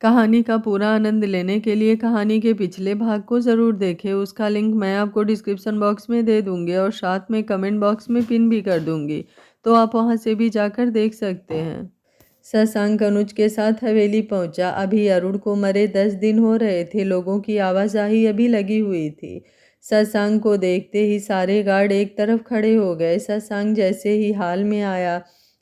कहानी का पूरा आनंद लेने के लिए कहानी के पिछले भाग को ज़रूर देखें। उसका लिंक मैं आपको डिस्क्रिप्शन बॉक्स में दे दूँगी और साथ में कमेंट बॉक्स में पिन भी कर दूँगी, तो आप वहां से भी जाकर देख सकते हैं। शशांक अनुज के साथ हवेली पहुंचा। अभी अरुण को मरे 10 दिन हो रहे थे। लोगों की आवाजाही अभी लगी हुई थी। शशांक को देखते ही सारे गार्ड एक तरफ खड़े हो गए। शशांक जैसे ही हाल में आया,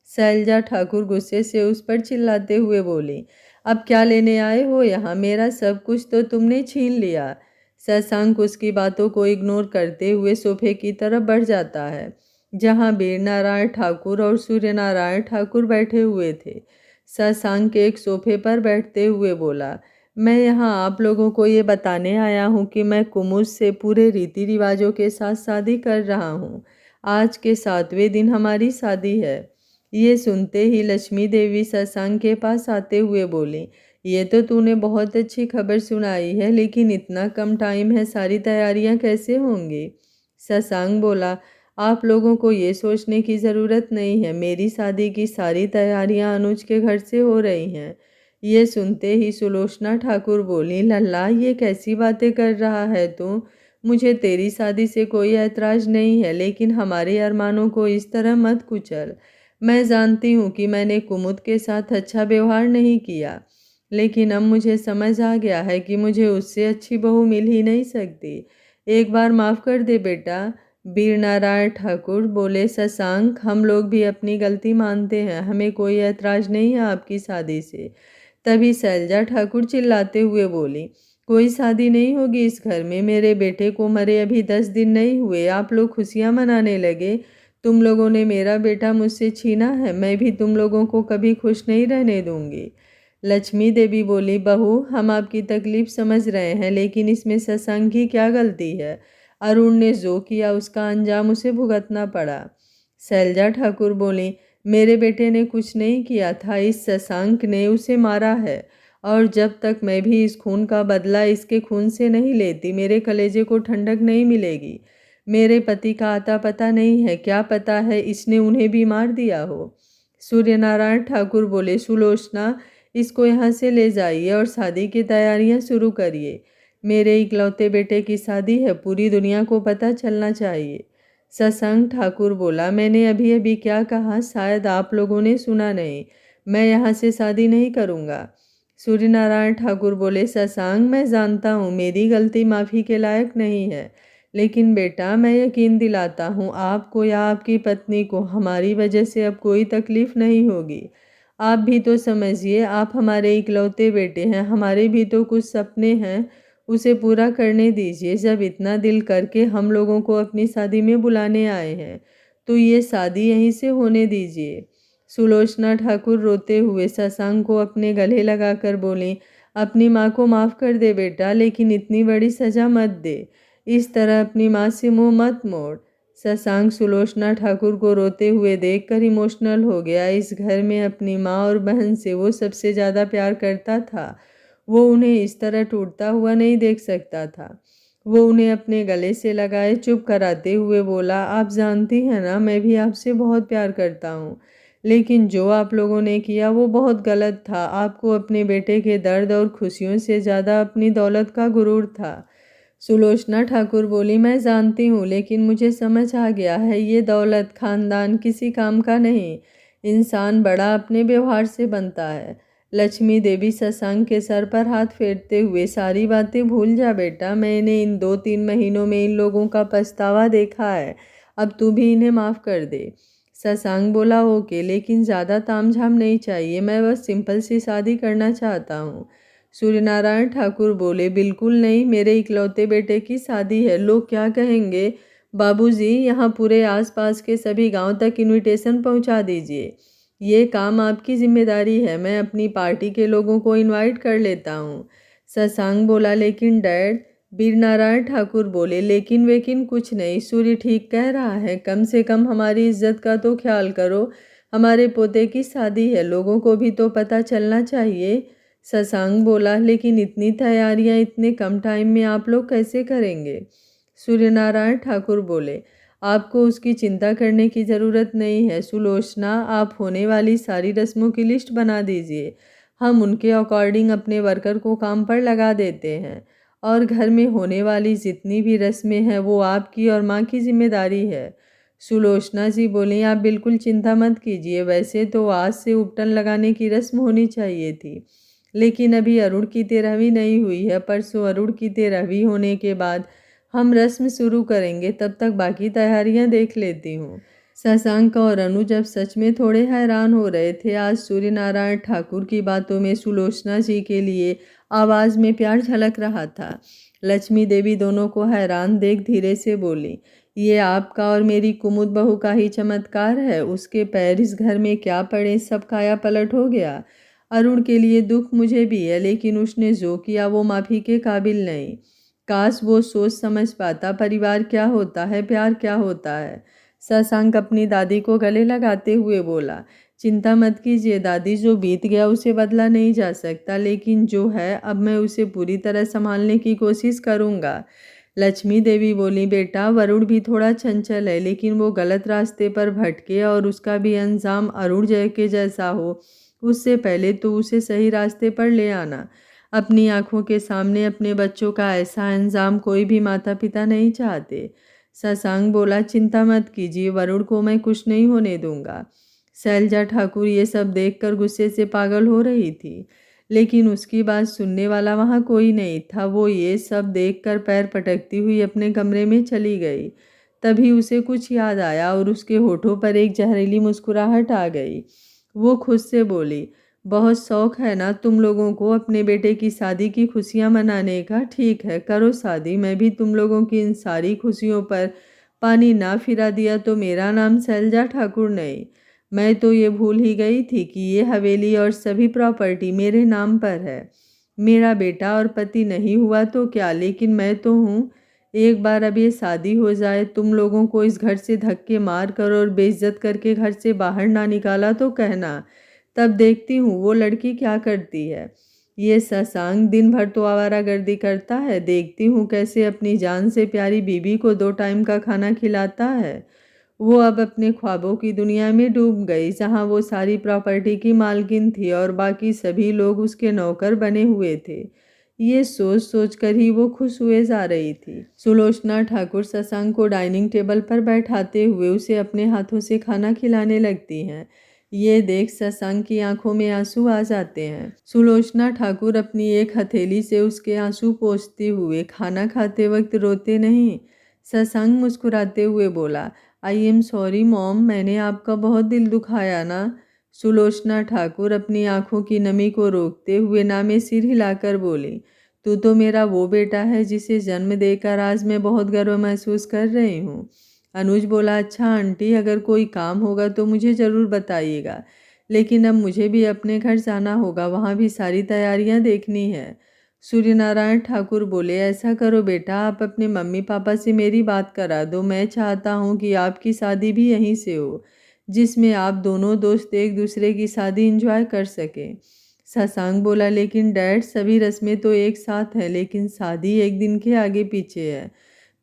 शैलजा ठाकुर गुस्से से उस पर चिल्लाते हुए बोली, अब क्या लेने आए हो यहाँ? मेरा सब कुछ तो तुमने छीन लिया। शशांक उसकी बातों को इग्नोर करते हुए सोफे की तरफ बढ़ जाता है, जहाँ वीर नारायण ठाकुर और सूर्य नारायण ठाकुर बैठे हुए थे। शशांक एक सोफे पर बैठते हुए बोला, मैं यहाँ आप लोगों को ये बताने आया हूँ कि मैं कुमुद से पूरे रीति रिवाजों के साथ शादी कर रहा हूँ। आज के 7वें दिन हमारी शादी है। ये सुनते ही लक्ष्मी देवी शशांक के पास आते हुए बोली, ये तो तूने बहुत अच्छी खबर सुनाई है, लेकिन इतना कम टाइम है, सारी तैयारियां कैसे होंगी? शशांक बोला, आप लोगों को ये सोचने की ज़रूरत नहीं है। मेरी शादी की सारी तैयारियां अनुज के घर से हो रही हैं। ये सुनते ही सुलोचना ठाकुर बोली, लल्ला ये कैसी बातें कर रहा है तू? मुझे तेरी शादी से कोई ऐतराज़ नहीं है, लेकिन हमारे अरमानों को इस तरह मत कुचल। मैं जानती हूँ कि मैंने कुमुद के साथ अच्छा व्यवहार नहीं किया, लेकिन अब मुझे समझ आ गया है कि मुझे उससे अच्छी बहू मिल ही नहीं सकती। एक बार माफ़ कर दे बेटा। वीर नारायण ठाकुर बोले, शशांक हम लोग भी अपनी गलती मानते हैं, हमें कोई ऐतराज़ नहीं है आपकी शादी से। तभी शैलजा ठाकुर चिल्लाते हुए बोली, कोई शादी नहीं होगी इस घर में। मेरे बेटे को मरे अभी 10 दिन नहीं हुए, आप लोग खुशियाँ मनाने लगे। तुम लोगों ने मेरा बेटा मुझसे छीना है, मैं भी तुम लोगों को कभी खुश नहीं रहने दूंगी। लक्ष्मी देवी बोली, बहू हम आपकी तकलीफ समझ रहे हैं, लेकिन इसमें शशांक की क्या गलती है? अरुण ने जो किया उसका अंजाम उसे भुगतना पड़ा। शैलजा ठाकुर बोली, मेरे बेटे ने कुछ नहीं किया था, इस शशांक ने उसे मारा है, और जब तक मैं भी इस खून का बदला इसके खून से नहीं लेती, मेरे कलेजे को ठंडक नहीं मिलेगी। मेरे पति का आता पता नहीं है, क्या पता है इसने उन्हें भी मार दिया हो। सूर्यनारायण ठाकुर बोले, सुलोचना इसको यहाँ से ले जाइए और शादी की तैयारियाँ शुरू करिए। मेरे इकलौते बेटे की शादी है, पूरी दुनिया को पता चलना चाहिए। शशांक ठाकुर बोला, मैंने अभी अभी क्या कहा? शायद आप लोगों ने सुना नहीं। मैं यहाँ से शादी नहीं करूँगा। सूर्यनारायण ठाकुर बोले, शशांक मैं जानता हूँ मेरी गलती माफ़ी के लायक नहीं है, लेकिन बेटा मैं यकीन दिलाता हूँ आपको या आपकी पत्नी को हमारी वजह से अब कोई तकलीफ नहीं होगी। आप भी तो समझिए, आप हमारे इकलौते बेटे हैं, हमारे भी तो कुछ सपने हैं, उसे पूरा करने दीजिए। जब इतना दिल करके हम लोगों को अपनी शादी में बुलाने आए हैं, तो ये शादी यहीं से होने दीजिए। सुलोचना ठाकुर रोते हुए शशांक को अपने गले लगाकर बोली, अपनी माँ को माफ़ कर दे बेटा, लेकिन इतनी बड़ी सज़ा मत दे। इस तरह अपनी माँ से मुंह मत मोड़। शशांक सुलोचना ठाकुर को रोते हुए देखकर इमोशनल हो गया। इस घर में अपनी माँ और बहन से वो सबसे ज़्यादा प्यार करता था। वो उन्हें इस तरह टूटता हुआ नहीं देख सकता था। वो उन्हें अपने गले से लगाए चुप कराते हुए बोला, आप जानती हैं ना मैं भी आपसे बहुत प्यार करता हूँ, लेकिन जो आप लोगों ने किया वो बहुत गलत था। आपको अपने बेटे के दर्द और खुशियों से ज़्यादा अपनी दौलत का गुरूर था। सुलोचना ठाकुर बोली, मैं जानती हूँ, लेकिन मुझे समझ आ गया है ये दौलत खानदान किसी काम का नहीं। इंसान बड़ा अपने व्यवहार से बनता है। लक्ष्मी देवी शशांक के सर पर हाथ फेरते हुए, सारी बातें भूल जा बेटा, मैंने इन 2-3 महीनों में इन लोगों का पछतावा देखा है, अब तू भी इन्हें माफ़ कर दे। शशांक बोला, ओके, लेकिन ज़्यादा तामझाम नहीं चाहिए, मैं बस सिंपल सी शादी करना चाहता हूँ। सूर्यनारायण ठाकुर बोले, बिल्कुल नहीं, मेरे इकलौते बेटे की शादी है, लोग क्या कहेंगे? बाबूजी, यहाँ पूरे आसपास के सभी गांव तक इनविटेशन पहुँचा दीजिए। ये काम आपकी जिम्मेदारी है, मैं अपनी पार्टी के लोगों को इनवाइट कर लेता हूँ। शशांक बोला, लेकिन डैड। वीर नारायण ठाकुर बोले, लेकिन वेकिन कुछ नहीं, सूर्य ठीक कह रहा है, कम से कम हमारी इज्जत का तो ख्याल करो। हमारे पोते की शादी है, लोगों को भी तो पता चलना चाहिए। शशांक बोला, लेकिन इतनी तैयारियां इतने कम टाइम में आप लोग कैसे करेंगे? सूर्यनारायण ठाकुर बोले, आपको उसकी चिंता करने की ज़रूरत नहीं है सुलोचना, आप होने वाली सारी रस्मों की लिस्ट बना दीजिए। हम उनके अकॉर्डिंग अपने वर्कर को काम पर लगा देते हैं और घर में होने वाली जितनी भी रस्में हैं वो आपकी और माँ की जिम्मेदारी है। सुलोचना जी बोली, आप बिल्कुल चिंता मत कीजिए, वैसे तो आज से उपटन लगाने की रस्म होनी चाहिए थी, लेकिन अभी अरुण की 13वीं नहीं हुई है। परसों अरुण की 13वीं होने के बाद हम रस्म शुरू करेंगे, तब तक बाकी तैयारियां देख लेती हूँ। शशांक और अनु जब सच में थोड़े हैरान हो रहे थे, आज सूर्य नारायण ठाकुर की बातों में सुलोचना जी के लिए आवाज में प्यार झलक रहा था। लक्ष्मी देवी दोनों को हैरान देख धीरे से बोली, ये आपका और मेरी कुमुद बहू का ही चमत्कार है। उसके पैर इस घर में क्या पड़े, सब काया पलट हो गया। अरुण के लिए दुख मुझे भी है, लेकिन उसने जो किया वो माफ़ी के काबिल नहीं। काश वो सोच समझ पाता परिवार क्या होता है, प्यार क्या होता है। शशांक अपनी दादी को गले लगाते हुए बोला, चिंता मत कीजिए दादी, जो बीत गया उसे बदला नहीं जा सकता, लेकिन जो है अब मैं उसे पूरी तरह संभालने की कोशिश करूँगा। लक्ष्मी देवी बोली, बेटा वरुण भी थोड़ा चंचल है, लेकिन वो गलत रास्ते पर भटके और उसका भी अंजाम अरुण जय के जैसा हो, उससे पहले तो उसे सही रास्ते पर ले आना। अपनी आंखों के सामने अपने बच्चों का ऐसा अंजाम कोई भी माता पिता नहीं चाहते। शशांक बोला, चिंता मत कीजिए, वरुण को मैं कुछ नहीं होने दूंगा। शैलजा ठाकुर ये सब देखकर गुस्से से पागल हो रही थी, लेकिन उसकी बात सुनने वाला वहाँ कोई नहीं था। वो ये सब देखकर पैर पटकती हुई अपने कमरे में चली गई। तभी उसे कुछ याद आया और उसके होठों पर एक जहरीली मुस्कुराहट आ गई। वो खुद से बोली, बहुत शौक है ना तुम लोगों को अपने बेटे की शादी की खुशियाँ मनाने का। ठीक है, करो शादी। मैं भी तुम लोगों की इन सारी खुशियों पर पानी ना फिरा दिया तो मेरा नाम शैलजा ठाकुर नहीं। मैं तो ये भूल ही गई थी कि ये हवेली और सभी प्रॉपर्टी मेरे नाम पर है। मेरा बेटा और पति नहीं हुआ तो क्या, लेकिन मैं तो हूँ। एक बार अब ये शादी हो जाए, तुम लोगों को इस घर से धक्के मार कर और बेइज्जत करके घर से बाहर ना निकाला तो कहना, तब देखती हूँ वो लड़की क्या करती है। ये शशांक दिन भर तो आवारागर्दी करता है, देखती हूँ कैसे अपनी जान से प्यारी बीबी को 2 टाइम का खाना खिलाता है। वो अब अपने ख्वाबों की दुनिया में डूब गई, जहाँ वो सारी प्रॉपर्टी की मालकिन थी और बाकी सभी लोग उसके नौकर बने हुए थे। ये सोच सोच कर ही वो खुश हुए जा रही थी। सुलोचना ठाकुर शशांक को डाइनिंग टेबल पर बैठाते हुए उसे अपने हाथों से खाना खिलाने लगती हैं। ये देख शशांक की आंखों में आंसू आ जाते हैं। सुलोचना ठाकुर अपनी एक हथेली से उसके आंसू पोंछते हुए, खाना खाते वक्त रोते नहीं। शशांक मुस्कुराते हुए बोला, आई एम सॉरी मॉम, मैंने आपका बहुत दिल दुखाया ना। सुलोचना ठाकुर अपनी आंखों की नमी को रोकते हुए ना में सिर हिलाकर बोली, तू तो मेरा वो बेटा है जिसे जन्म देकर आज मैं बहुत गर्व महसूस कर रही हूँ। अनुज बोला, अच्छा आंटी, अगर कोई काम होगा तो मुझे ज़रूर बताइएगा, लेकिन अब मुझे भी अपने घर जाना होगा, वहाँ भी सारी तैयारियाँ देखनी है। सूर्यनारायण ठाकुर बोले, ऐसा करो बेटा, आप अपने मम्मी पापा से मेरी बात करा दो। मैं चाहता हूँ कि आपकी शादी भी यहीं से हो, जिसमें आप दोनों दोस्त एक दूसरे की शादी एंजॉय कर सकें। शशांक बोला, लेकिन डैड, सभी रस्में तो एक साथ हैं, लेकिन शादी एक दिन के आगे पीछे है।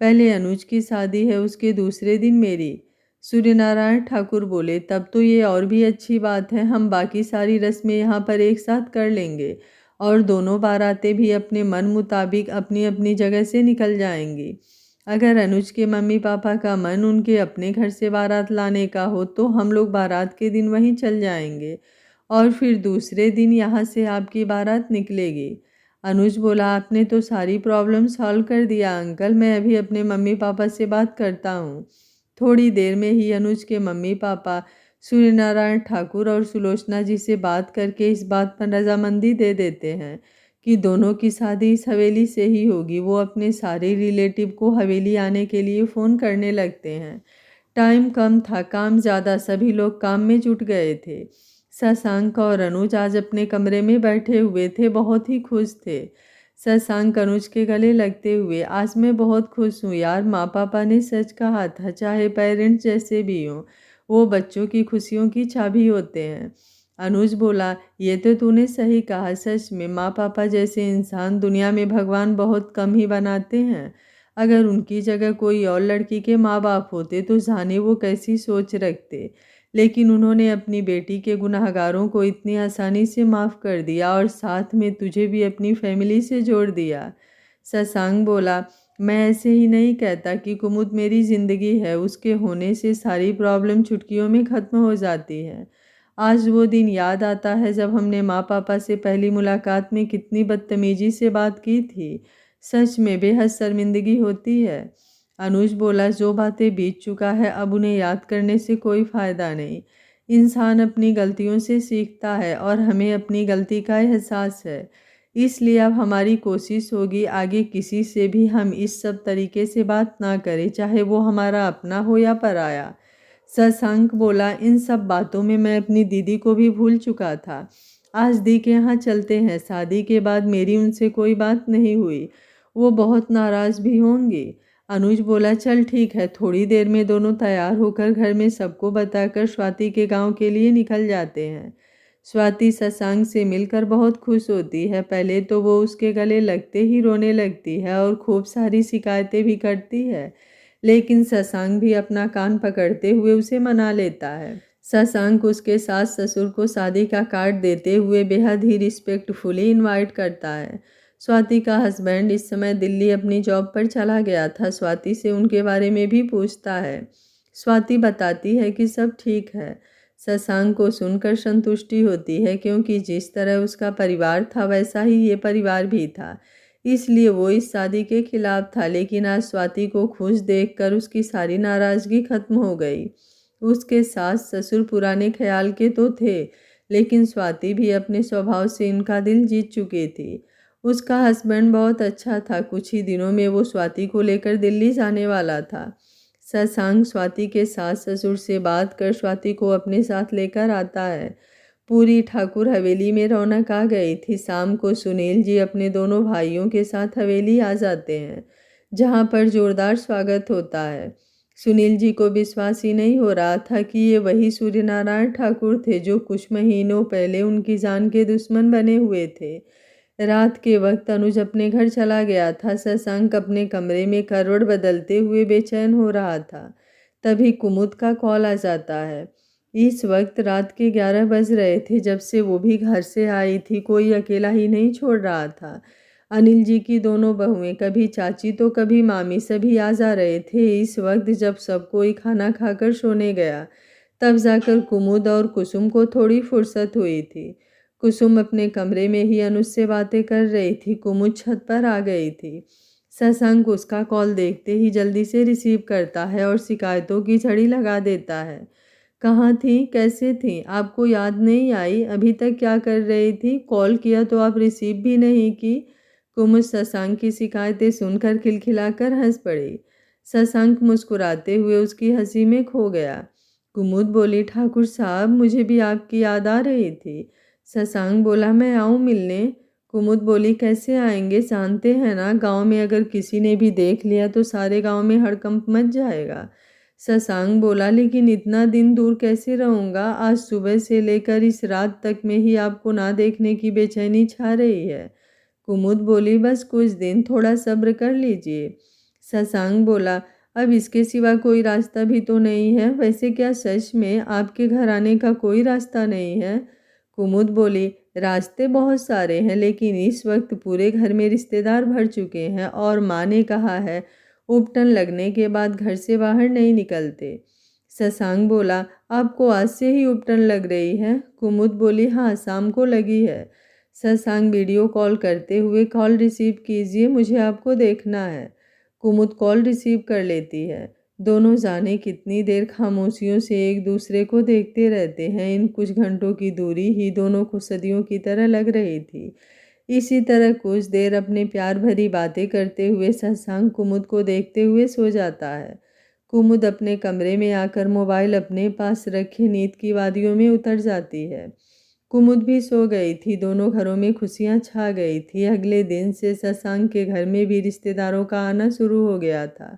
पहले अनुज की शादी है, उसके दूसरे दिन मेरी। सूर्यनारायण ठाकुर बोले, तब तो ये और भी अच्छी बात है, हम बाकी सारी रस्में यहाँ पर एक साथ कर लेंगे और दोनों बारातें भी अपने मन मुताबिक अपनी अपनी जगह से निकल जाएंगी। अगर अनुज के मम्मी पापा का मन उनके अपने घर से बारात लाने का हो तो हम लोग बारात के दिन वहीं चल जाएंगे और फिर दूसरे दिन यहाँ से आपकी बारात निकलेगी। अनुज बोला, आपने तो सारी प्रॉब्लम सॉल्व कर दिया अंकल, मैं अभी अपने मम्मी पापा से बात करता हूँ। थोड़ी देर में ही अनुज के मम्मी पापा सूर्यनारायण ठाकुर और सुलोचना जी से बात करके इस बात पर रजामंदी दे देते हैं कि दोनों की शादी इस हवेली से ही होगी। वो अपने सारे रिलेटिव को हवेली आने के लिए फ़ोन करने लगते हैं। टाइम कम था, काम ज़्यादा, सभी लोग काम में जुट गए थे। शशांक और अनुज आज अपने कमरे में बैठे हुए थे, बहुत ही खुश थे। शशांक अनुज के गले लगते हुए, आज मैं बहुत खुश हूँ यार, माँ पापा ने सच कहा था, चाहे पेरेंट्स जैसे भी हों, वो बच्चों की खुशियों की चाबी होते हैं। अनुज बोला, ये तो तूने सही कहा, सच में माँ पापा जैसे इंसान दुनिया में भगवान बहुत कम ही बनाते हैं। अगर उनकी जगह कोई और लड़की के माँ बाप होते तो जाने वो कैसी सोच रखते, लेकिन उन्होंने अपनी बेटी के गुनाहगारों को इतनी आसानी से माफ़ कर दिया और साथ में तुझे भी अपनी फैमिली से जोड़ दिया। शशांक बोला, मैं ऐसे ही नहीं कहता कि कुमुद मेरी ज़िंदगी है, उसके होने से सारी प्रॉब्लम चुटकियों में ख़त्म हो जाती है। आज वो दिन याद आता है जब हमने माँ पापा से पहली मुलाकात में कितनी बदतमीजी से बात की थी। सच में बेहद शर्मिंदगी होती है। अनुज बोला, जो बातें बीत चुका है अब उन्हें याद करने से कोई फ़ायदा नहीं। इंसान अपनी गलतियों से सीखता है और हमें अपनी गलती का एहसास है। इसलिए अब हमारी कोशिश होगी आगे किसी से भी हम इस सब तरीके से बात ना करें, चाहे वो हमारा अपना हो या पराया। शशांक बोला, इन सब बातों में मैं अपनी दीदी को भी भूल चुका था। आज दी के यहाँ चलते हैं, शादी के बाद मेरी उनसे कोई बात नहीं हुई, वो बहुत नाराज़ भी होंगी। अनुज बोला, चल ठीक है। थोड़ी देर में दोनों तैयार होकर घर में सबको बताकर स्वाति के गांव के लिए निकल जाते हैं। स्वाति शशांक से मिलकर बहुत खुश होती है। पहले तो वो उसके गले लगते ही रोने लगती है और खूब सारी शिकायतें भी करती है, लेकिन शशांक भी अपना कान पकड़ते हुए उसे मना लेता है। शशांक उसके सास ससुर को शादी का कार्ड देते हुए बेहद ही रिस्पेक्टफुली इनवाइट करता है। स्वाति का हस्बैंड इस समय दिल्ली अपनी जॉब पर चला गया था। स्वाति से उनके बारे में भी पूछता है। स्वाति बताती है कि सब ठीक है। शशांक को सुनकर संतुष्टि होती है, क्योंकि जिस तरह उसका परिवार था वैसा ही ये परिवार भी था। इसलिए वो इस शादी के खिलाफ था, लेकिन आज स्वाति को खुश देखकर उसकी सारी नाराज़गी खत्म हो गई। उसके सास ससुर पुराने ख्याल के तो थे, लेकिन स्वाति भी अपने स्वभाव से इनका दिल जीत चुकी थी। उसका हस्बैंड बहुत अच्छा था। कुछ ही दिनों में वो स्वाति को लेकर दिल्ली जाने वाला था। शशांक स्वाति के सास ससुर से बात कर स्वाति को अपने साथ लेकर आता है। पूरी ठाकुर हवेली में रौनक आ गई थी। शाम को सुनील जी अपने दोनों भाइयों के साथ हवेली आ जाते हैं, जहां पर जोरदार स्वागत होता है। सुनील जी को विश्वास ही नहीं हो रहा था कि ये वही सूर्यनारायण ठाकुर थे जो कुछ महीनों पहले उनकी जान के दुश्मन बने हुए थे। रात के वक्त अनुज अपने घर चला गया था। शशांक अपने कमरे में करवट बदलते हुए बेचैन हो रहा था। तभी कुमुद का कॉल आ जाता है। इस वक्त रात के 11 बज रहे थे जब से वो भी घर से आई थी। कोई अकेला ही नहीं छोड़ रहा था। अनिल जी की दोनों बहुएं, कभी चाची तो कभी मामी, सभी आ जा रहे थे। इस वक्त जब सब कोई खाना खाकर सोने गया, तब जाकर कुमुद और कुसुम को थोड़ी फुर्सत हुई थी। कुसुम अपने कमरे में ही अनुज से बातें कर रही थी। कुमुद छत पर आ गई थी। शशांक उसका कॉल देखते ही जल्दी से रिसीव करता है और शिकायतों की झड़ी लगा देता है। कहाँ थी, कैसे थी, आपको याद नहीं आई? अभी तक क्या कर रही थी? कॉल किया तो आप रिसीव भी नहीं की। कुमुद शशांक की शिकायतें सुनकर खिलखिलाकर हंस पड़ी। शशांक मुस्कुराते हुए उसकी हंसी में खो गया। कुमुद बोली, ठाकुर साहब, मुझे भी आपकी याद आ रही थी। शशांक बोला, मैं आऊँ मिलने? कुमुद बोली, कैसे आएंगे, जानते हैं ना गांव में अगर किसी ने भी देख लिया तो सारे गांव में हड़कंप मच जाएगा। शशांक बोला, लेकिन इतना दिन दूर कैसे रहूँगा? आज सुबह से लेकर इस रात तक में ही आपको ना देखने की बेचैनी छा रही है। कुमुद बोली, बस कुछ दिन, थोड़ा सब्र कर लीजिए। शशांक बोला, अब इसके सिवा कोई रास्ता भी तो नहीं है। वैसे क्या सच में आपके घर आने का कोई रास्ता नहीं है? कुमुद बोली, रास्ते बहुत सारे हैं, लेकिन इस वक्त पूरे घर में रिश्तेदार भर चुके हैं और माँ ने कहा है उपटन लगने के बाद घर से बाहर नहीं निकलते। शशांक बोला, आपको आज से ही उपटन लग रही है? कुमुद बोली, हाँ, शाम को लगी है। शशांक वीडियो कॉल करते हुए, कॉल रिसीव कीजिए, मुझे आपको देखना है। कुमुद कॉल रिसीव कर लेती है। दोनों जाने कितनी देर खामोशियों से एक दूसरे को देखते रहते हैं। इन कुछ घंटों की दूरी ही दोनों को सदियों की तरह लग रही थी। इसी तरह कुछ देर अपने प्यार भरी बातें करते हुए शशांक कुमुद को देखते हुए सो जाता है। कुमुद अपने कमरे में आकर मोबाइल अपने पास रखे नींद की वादियों में उतर जाती है। कुमुद भी सो गई थी। दोनों घरों में खुशियां छा गई थी। अगले दिन से शशांक के घर में भी रिश्तेदारों का आना शुरू हो गया था।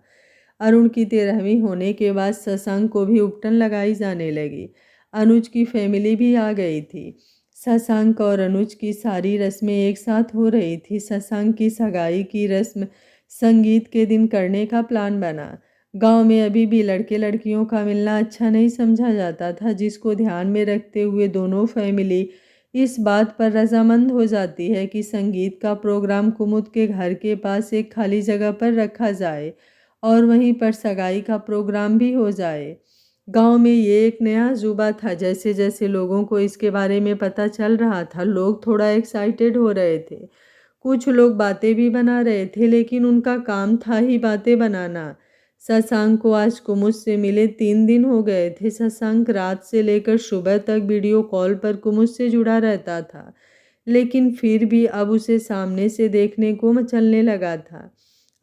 अरुण की 13वीं होने के बाद शशांक को भी उपटन लगाई जाने लगी। अनुज की फैमिली भी आ गई थी। शशांक और अनुज की सारी रस्में एक साथ हो रही थी। शशांक की सगाई की रस्म संगीत के दिन करने का प्लान बना। गांव में अभी भी लड़के लड़कियों का मिलना अच्छा नहीं समझा जाता था, जिसको ध्यान में रखते हुए दोनों फैमिली इस बात पर रजामंद हो जाती है कि संगीत का प्रोग्राम कुमुद के घर के पास एक खाली जगह पर रखा जाए और वहीं पर सगाई का प्रोग्राम भी हो जाए। गांव में ये एक नया अजूबा था। जैसे जैसे लोगों को इसके बारे में पता चल रहा था, लोग थोड़ा एक्साइटेड हो रहे थे। कुछ लोग बातें भी बना रहे थे, लेकिन उनका काम था ही बातें बनाना। शशांक को आज कुमुद से मिले 3 दिन हो गए थे। शशांक रात से लेकर सुबह तक वीडियो कॉल पर कुमुद से जुड़ा रहता था, लेकिन फिर भी अब उसे सामने से देखने को मचलने लगा था।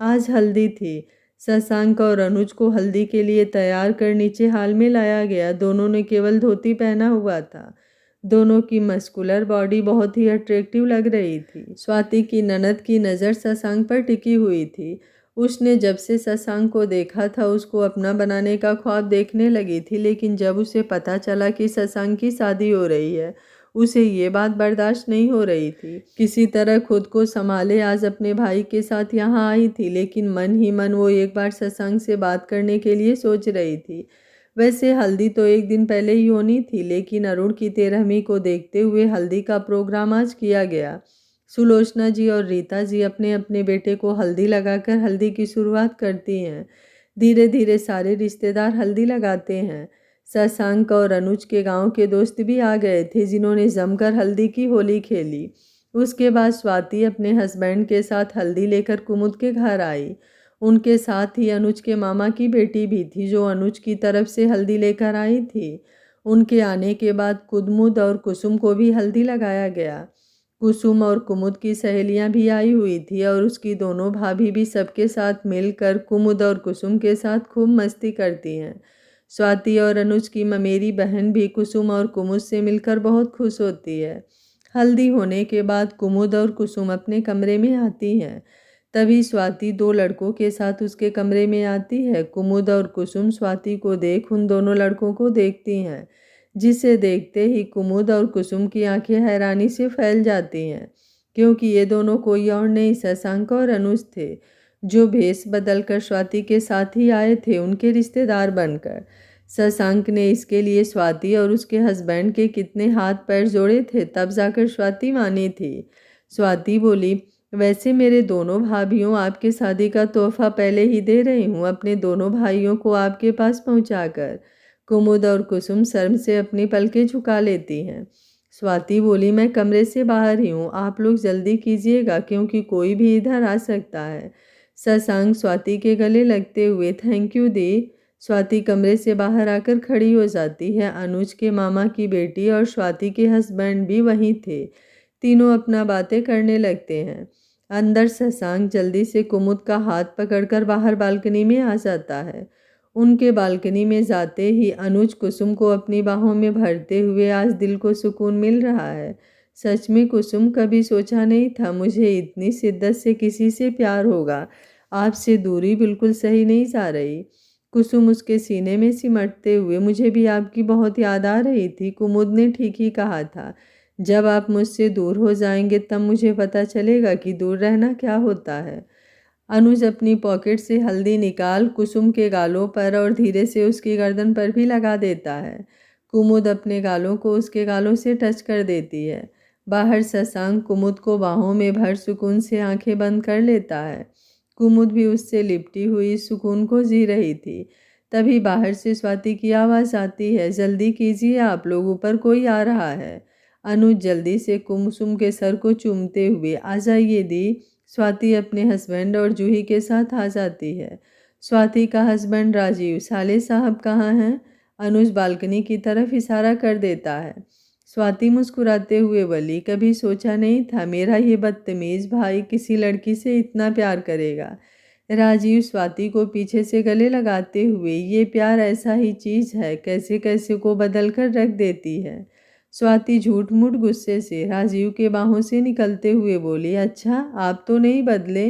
आज हल्दी थी। शशांक और अनुज को हल्दी के लिए तैयार कर नीचे हाल में लाया गया। दोनों ने केवल धोती पहना हुआ था। दोनों की मस्कुलर बॉडी बहुत ही अट्रैक्टिव लग रही थी। स्वाति की ननद की नज़र शशांक पर टिकी हुई थी। उसने जब से शशांक को देखा था, उसको अपना बनाने का ख्वाब देखने लगी थी, लेकिन जब उसे पता चला कि शशांक की शादी हो रही है, उसे ये बात बर्दाश्त नहीं हो रही थी। किसी तरह खुद को संभाले आज अपने भाई के साथ यहाँ आई थी, लेकिन मन ही मन वो एक बार शशांक से बात करने के लिए सोच रही थी। वैसे हल्दी तो एक दिन पहले ही होनी थी, लेकिन अरुण की 13वीं को देखते हुए हल्दी का प्रोग्राम आज किया गया। सुलोचना जी और रीता जी अपने अपने बेटे को हल्दी लगाकर हल्दी की शुरुआत करती हैं। धीरे धीरे सारे रिश्तेदार हल्दी लगाते हैं। शशांक और अनुज के गांव के दोस्त भी आ गए थे, जिन्होंने जमकर हल्दी की होली खेली। उसके बाद स्वाति अपने हस्बैंड के साथ हल्दी लेकर कुमुद के घर आई। उनके साथ ही अनुज के मामा की बेटी भी थी, जो अनुज की तरफ से हल्दी लेकर आई थी। उनके आने के बाद कुमुद और कुसुम को भी हल्दी लगाया गया। कुसुम और कुमुद की सहेलियां भी आई हुई थी और उसकी दोनों भाभी भी सबके साथ मिलकर कुमुद और कुसुम के साथ खूब मस्ती करती हैं। स्वाति और अनुज की ममेरी बहन भी कुसुम और कुमुद से मिलकर बहुत खुश होती है। हल्दी होने के बाद कुमुद और कुसुम अपने कमरे में आती हैं। तभी स्वाति 2 लड़कों के साथ उसके कमरे में आती है। कुमुद और कुसुम स्वाति को देख उन दोनों लड़कों को देखती हैं, जिसे देखते ही कुमुद और कुसुम की आंखें हैरानी से फैल जाती हैं, क्योंकि ये दोनों कोई और नहीं शशांक और अनुज थे, जो भेष बदलकर स्वाति के साथ ही आए थे उनके रिश्तेदार बनकर। शशांक ने इसके लिए स्वाति और उसके हस्बैंड के कितने हाथ पैर जोड़े थे, तब जाकर स्वाति मानी थी। स्वाति बोली, वैसे मेरे दोनों भाभियों, आपके शादी का तोहफा पहले ही दे रही हूँ, अपने दोनों भाइयों को आपके पास पहुँचाकर। कुमुद और कुसुम शर्म से अपनी पलकें झुका लेती हैं। स्वाति बोली, मैं कमरे से बाहर ही हूँ, आप लोग जल्दी कीजिएगा, क्योंकि कोई भी इधर आ सकता है। शशांक स्वाति के गले लगते हुए, थैंक यू दी। स्वाति कमरे से बाहर आकर खड़ी हो जाती है। अनुज के मामा की बेटी और स्वाति के हस्बैंड भी वहीं थे। तीनों अपना बातें करने लगते हैं। अंदर शशांक जल्दी से कुमुद का हाथ पकड़कर बाहर बालकनी में आ जाता है। उनके बालकनी में जाते ही अनुज कुसुम को अपनी बाहों में भरते हुए, आज दिल को सुकून मिल रहा है। सच में कुसुम, कभी सोचा नहीं था मुझे इतनी शिद्दत से किसी से प्यार होगा। आपसे दूरी बिल्कुल सही नहीं जा रही। कुसुम उसके सीने में सिमटते हुए, मुझे भी आपकी बहुत याद आ रही थी। कुमुद ने ठीक ही कहा था, जब आप मुझसे दूर हो जाएंगे तब मुझे पता चलेगा कि दूर रहना क्या होता है। अनुज अपनी पॉकेट से हल्दी निकाल कुसुम के गालों पर और धीरे से उसकी गर्दन पर भी लगा देता है। कुमुद अपने गालों को उसके गालों से टच कर देती है। बाहर शशांक कुमुद को बाहों में भर सुकून से आंखें बंद कर लेता है। कुमुद भी उससे लिपटी हुई सुकून को जी रही थी। तभी बाहर से स्वाति की आवाज़ आती है, जल्दी कीजिए आप लोग, ऊपर कोई आ रहा है। अनुज जल्दी से कुसुम के सर को चूमते हुए, आ जाइए दी। स्वाति अपने हस्बैंड और जूही के साथ आ जाती है। स्वाति का हस्बैंड राजीव, साले साहब कहाँ हैं? अनुज बालकनी की तरफ इशारा कर देता है। स्वाति मुस्कुराते हुए बोली, कभी सोचा नहीं था मेरा ये बदतमीज भाई किसी लड़की से इतना प्यार करेगा। राजीव स्वाति को पीछे से गले लगाते हुए, ये प्यार ऐसा ही चीज़ है, कैसे कैसे को बदल कर रख देती है। स्वाति झूठ मूठ गुस्से से राजीव के बाहों से निकलते हुए बोली, अच्छा आप तो नहीं बदले।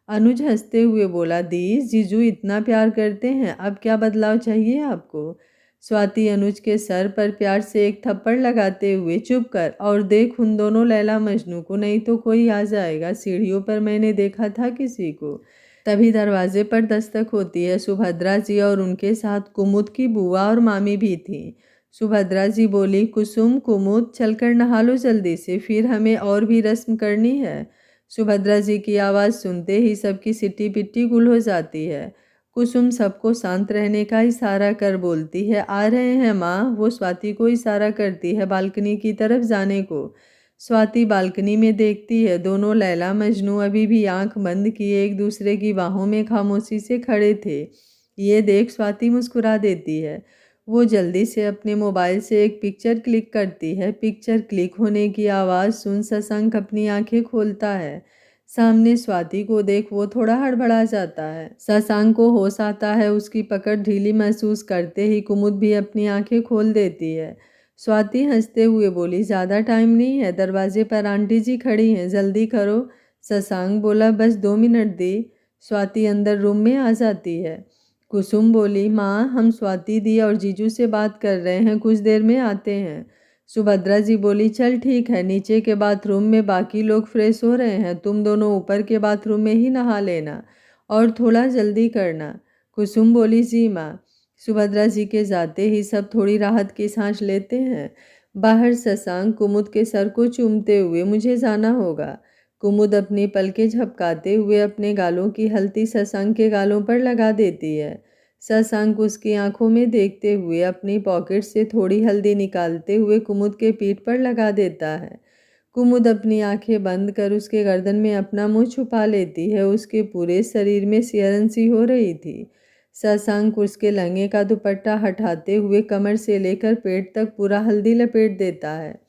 अनुज हंसते हुए बोला, दी जीजू इतना प्यार करते हैं, अब क्या बदलाव चाहिए आपको? स्वाति अनुज के सर पर प्यार से एक थप्पड़ लगाते हुए, चुप कर और देख उन दोनों लैला मजनू को, नहीं तो कोई आ जाएगा। सीढ़ियों पर मैंने देखा था किसी को। तभी दरवाजे पर दस्तक होती है। सुभद्रा जी और उनके साथ कुमुद की बुआ और मामी भी थी। सुभद्रा जी बोली, कुसुम, कुमुद, चलकर नहा लो जल्दी से, फिर हमें और भी रस्म करनी है। सुभद्रा जी की आवाज़ सुनते ही सबकी सिट्टी पिट्टी गुल हो जाती है। कुसुम सबको शांत रहने का इशारा कर बोलती है, आ रहे हैं माँ। वो स्वाति को इशारा करती है बालकनी की तरफ जाने को। स्वाति बालकनी में देखती है दोनों लैला मजनू अभी भी आंख बंद किए एक दूसरे की बाहों में खामोशी से खड़े थे। ये देख स्वाति मुस्कुरा देती है। वो जल्दी से अपने मोबाइल से एक पिक्चर क्लिक करती है। पिक्चर क्लिक होने की आवाज़ सुन शशांक अपनी आंखें खोलता है। सामने स्वाति को देख वो थोड़ा हड़बड़ा जाता है। शशांक को होश आता है। उसकी पकड़ ढीली महसूस करते ही कुमुद भी अपनी आंखें खोल देती है। स्वाति हंसते हुए बोली, ज़्यादा टाइम नहीं है, दरवाजे पर आंटी जी खड़ी हैं, जल्दी करो। शशांक बोला, बस 2 मिनट दी। स्वाति अंदर रूम में आ जाती है। कुसुम बोली, माँ, हम स्वाति दी और जीजू से बात कर रहे हैं, कुछ देर में आते हैं। सुभद्रा जी बोली, चल ठीक है, नीचे के बाथरूम में बाकी लोग फ्रेश हो रहे हैं, तुम दोनों ऊपर के बाथरूम में ही नहा लेना और थोड़ा जल्दी करना। कुसुम बोली, जी माँ। सुभद्रा जी के जाते ही सब थोड़ी राहत की सांस लेते हैं। बाहर शशांक कुमुद के सर को चूमते हुए, मुझे जाना होगा। कुमुद अपनी पलकें झपकाते हुए अपने गालों की हल्दी शशांक के गालों पर लगा देती है। शशांक उसकी आंखों में देखते हुए अपनी पॉकेट से थोड़ी हल्दी निकालते हुए कुमुद के पीठ पर लगा देता है। कुमुद अपनी आंखें बंद कर उसके गर्दन में अपना मुंह छुपा लेती है। उसके पूरे शरीर में सिहरन सी हो रही थी। शशांक उसके लहंगे का दुपट्टा हटाते हुए कमर से लेकर पेट तक पूरा हल्दी लपेट देता है।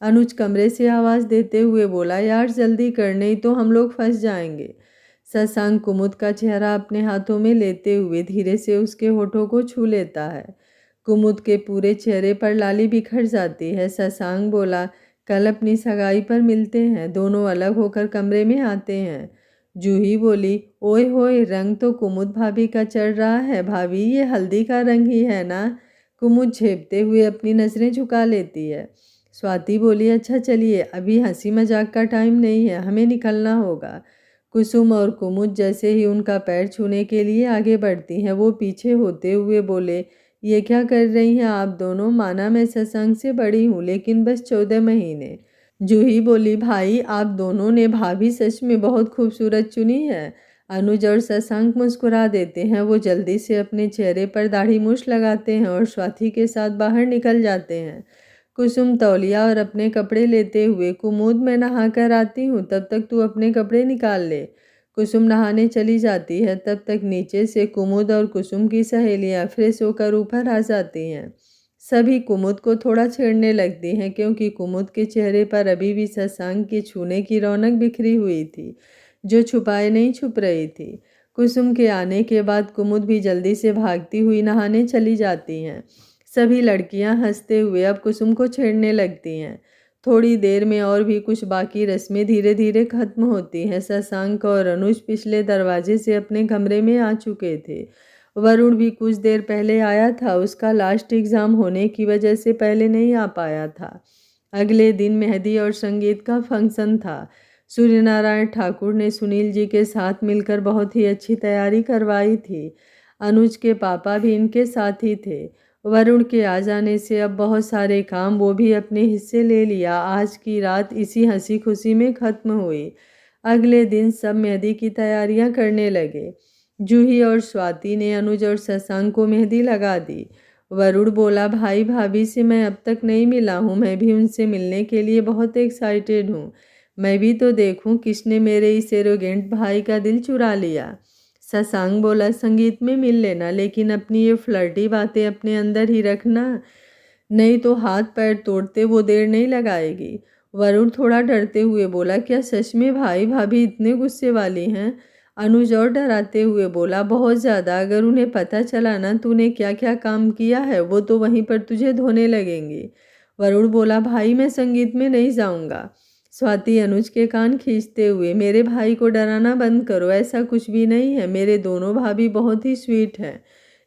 अनुज कमरे से आवाज़ देते हुए बोला, यार जल्दी कर, नहीं तो हम लोग फंस जाएंगे। शशांक कुमुद का चेहरा अपने हाथों में लेते हुए धीरे से उसके होठों को छू लेता है। कुमुद के पूरे चेहरे पर लाली बिखर जाती है। शशांक बोला, कल अपनी सगाई पर मिलते हैं। दोनों अलग होकर कमरे में आते हैं। जूही बोली, ओए होए, रंग तो कुमुद भाभी का चढ़ रहा है। भाभी, ये हल्दी का रंग ही है ना? कुमुद झेपते हुए अपनी नज़रें झुका लेती है। स्वाति बोली, अच्छा चलिए, अभी हंसी मजाक का टाइम नहीं है, हमें निकलना होगा। कुसुम और कुमुद जैसे ही उनका पैर छूने के लिए आगे बढ़ती हैं, वो पीछे होते हुए बोले, ये क्या कर रही हैं आप दोनों? माना मैं शशांक से बड़ी हूँ, लेकिन बस 14 महीने। जूही बोली, भाई, आप दोनों ने भाभी सच में बहुत खूबसूरत चुनी है। अनुज और शशांक मुस्कुरा देते हैं। वो जल्दी से अपने चेहरे पर दाढ़ी मूछ लगाते हैं और स्वाति के साथ बाहर निकल जाते हैं। कुसुम तौलिया और अपने कपड़े लेते हुए, कुमुद, मैं नहा कर आती हूँ, तब तक तू अपने कपड़े निकाल ले। कुसुम नहाने चली जाती है। तब तक नीचे से कुमुद और कुसुम की सहेलियाँ फ्रेश होकर ऊपर आ जाती हैं। सभी कुमुद को थोड़ा छेड़ने लगती हैं, क्योंकि कुमुद के चेहरे पर अभी भी शशांक के छूने की रौनक बिखरी हुई थी, जो छुपाए नहीं छुप रही थी। कुसुम के आने के बाद कुमुद भी जल्दी से भागती हुई नहाने चली जाती हैं। सभी लड़कियां हंसते हुए अब कुसुम को छेड़ने लगती हैं। थोड़ी देर में और भी कुछ बाकी रस्में धीरे धीरे खत्म होती हैं। शशांक और अनुज पिछले दरवाजे से अपने कमरे में आ चुके थे। वरुण भी कुछ देर पहले आया था। उसका लास्ट एग्ज़ाम होने की वजह से पहले नहीं आ पाया था। अगले दिन मेहंदी और संगीत का फंक्शन था। सूर्यनारायण ठाकुर ने सुनील जी के साथ मिलकर बहुत ही अच्छी तैयारी करवाई थी। अनुज के पापा भी इनके साथ ही थे। वरुण के आ जाने से अब बहुत सारे काम वो भी अपने हिस्से ले लिया। आज की रात इसी हंसी खुशी में ख़त्म हुई। अगले दिन सब मेहंदी की तैयारियां करने लगे। जूही और स्वाति ने अनुज और शशांक को मेहंदी लगा दी। वरुण बोला, भाई भाभी से मैं अब तक नहीं मिला हूँ, मैं भी उनसे मिलने के लिए बहुत एक्साइटेड हूँ। मैं भी तो देखूँ किसने मेरे इस एरोगेंट भाई का दिल चुरा लिया। शशांक बोला, संगीत में मिल लेना, लेकिन अपनी ये फ्लर्टी बातें अपने अंदर ही रखना, नहीं तो हाथ पैर तोड़ते वो देर नहीं लगाएगी। वरुण थोड़ा डरते हुए बोला, क्या सच में भाई भाभी इतने गुस्से वाली हैं? अनुज और डराते हुए बोला, बहुत ज़्यादा। अगर उन्हें पता चला ना तूने क्या क्या काम किया है, वो तो वहीं पर तुझे धोने लगेंगे। वरुण बोला, भाई मैं संगीत में नहीं जाऊंगा। स्वाति अनुज के कान खींचते हुए, मेरे भाई को डराना बंद करो, ऐसा कुछ भी नहीं है, मेरे दोनों भाभी बहुत ही स्वीट हैं।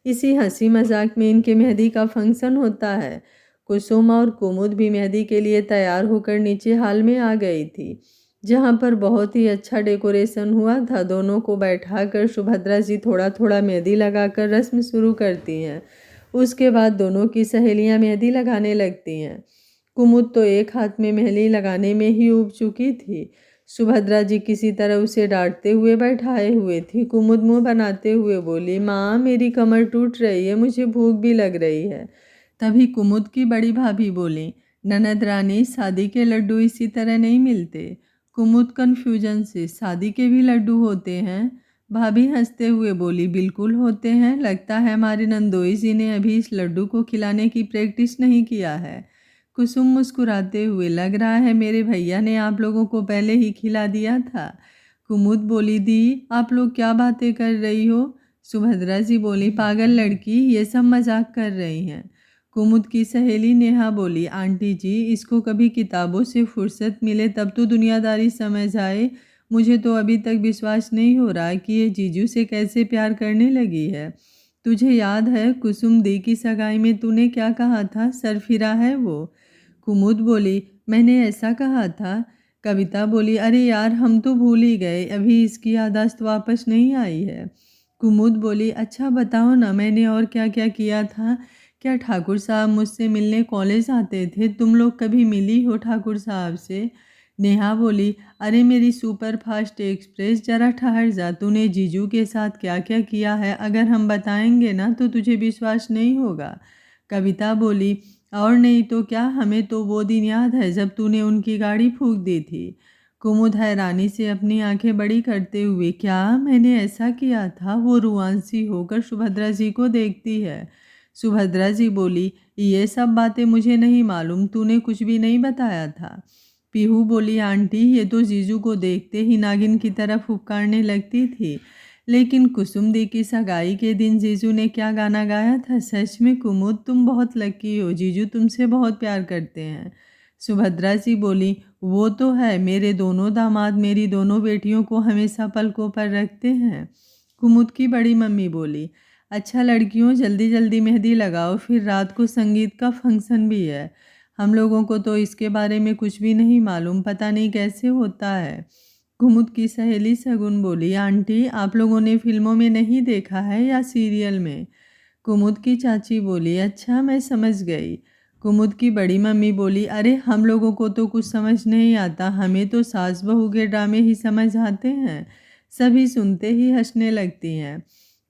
इसी हंसी मजाक में इनके मेहंदी का फंक्शन होता है। कुसुम और कुमुद भी मेहंदी के लिए तैयार होकर नीचे हाल में आ गई थी। जहाँ पर बहुत ही अच्छा डेकोरेशन हुआ था। दोनों को बैठाकर सुभद्रा जी थोड़ा थोड़ा मेहंदी लगाकर रस्म शुरू करती हैं। उसके बाद दोनों की सहेलियाँ मेहंदी लगाने लगती हैं। कुमुद तो एक हाथ में मेहंदी लगाने में ही ऊब चुकी थी। सुभद्रा जी किसी तरह उसे डांटते हुए बैठाए हुए थी। कुमुद मुंह बनाते हुए बोली, माँ मेरी कमर टूट रही है, मुझे भूख भी लग रही है। तभी कुमुद की बड़ी भाभी बोली, ननद रानी शादी के लड्डू इसी तरह नहीं मिलते। कुमुद कन्फ्यूजन से, शादी के भी लड्डू होते हैं? भाभी हंसते हुए बोली, बिल्कुल होते हैं, लगता है हमारे नंदोई जी ने अभी इस लड्डू को खिलाने की प्रैक्टिस नहीं किया है। कुसुम मुस्कुराते हुए, लग रहा है मेरे भैया ने आप लोगों को पहले ही खिला दिया था। कुमुद बोली, दी आप लोग क्या बातें कर रही हो? सुभद्रा जी बोली, पागल लड़की, ये सब मजाक कर रही हैं। कुमुद की सहेली नेहा बोली, आंटी जी इसको कभी किताबों से फुर्सत मिले तब तो दुनियादारी समझ आए। मुझे तो अभी तक विश्वास नहीं हो रहा कि ये जीजू से कैसे प्यार करने लगी है। तुझे याद है कुसुम दी की सगाई में तूने क्या कहा था, सरफिरा है वो? कुमुद बोली, मैंने ऐसा कहा था? कविता बोली, अरे यार हम तो भूल ही गए, अभी इसकी याददाश्त वापस नहीं आई है। कुमुद बोली, अच्छा बताओ ना मैंने और क्या क्या किया था। क्या ठाकुर साहब मुझसे मिलने कॉलेज आते थे? तुम लोग कभी मिली हो ठाकुर साहब से? नेहा बोली, अरे मेरी सुपर फास्ट एक्सप्रेस जरा ठहर जा, तूने जीजू के साथ क्या क्या किया है अगर हम बताएंगे ना तो तुझे विश्वास नहीं होगा। कविता बोली, और नहीं तो क्या, हमें तो वो दिन याद है जब तूने उनकी गाड़ी फूंक दी थी। कुमुद हैरानी से अपनी आंखें बड़ी करते हुए, क्या मैंने ऐसा किया था? वो रुआंसी होकर सुभद्रा जी को देखती है। सुभद्रा जी बोली, ये सब बातें मुझे नहीं मालूम, तूने कुछ भी नहीं बताया था। पीहू बोली, आंटी ये तो जीजू को देखते ही नागिन की तरह फुफकारने लगती थी। लेकिन कुसुम दी की सगाई के दिन जीजू ने क्या गाना गाया था? सच में कुमुद तुम बहुत लकी हो, जीजू तुमसे बहुत प्यार करते हैं। सुभद्रा जी बोली, वो तो है, मेरे दोनों दामाद मेरी दोनों बेटियों को हमेशा पलकों पर रखते हैं। कुमुद की बड़ी मम्मी बोली, अच्छा लड़कियों जल्दी जल्दी मेहंदी लगाओ, फिर रात को संगीत का फंक्शन भी है। हम लोगों को तो इसके बारे में कुछ भी नहीं मालूम, पता नहीं कैसे होता है। कुमुद की सहेली सगुन बोली, आंटी आप लोगों ने फिल्मों में नहीं देखा है या सीरियल में? कुमुद की चाची बोली, अच्छा मैं समझ गई। कुमुद की बड़ी मम्मी बोली, अरे हम लोगों को तो कुछ समझ नहीं आता, हमें तो सास बहू के ड्रामे ही समझ आते हैं। सभी सुनते ही हंसने लगती हैं।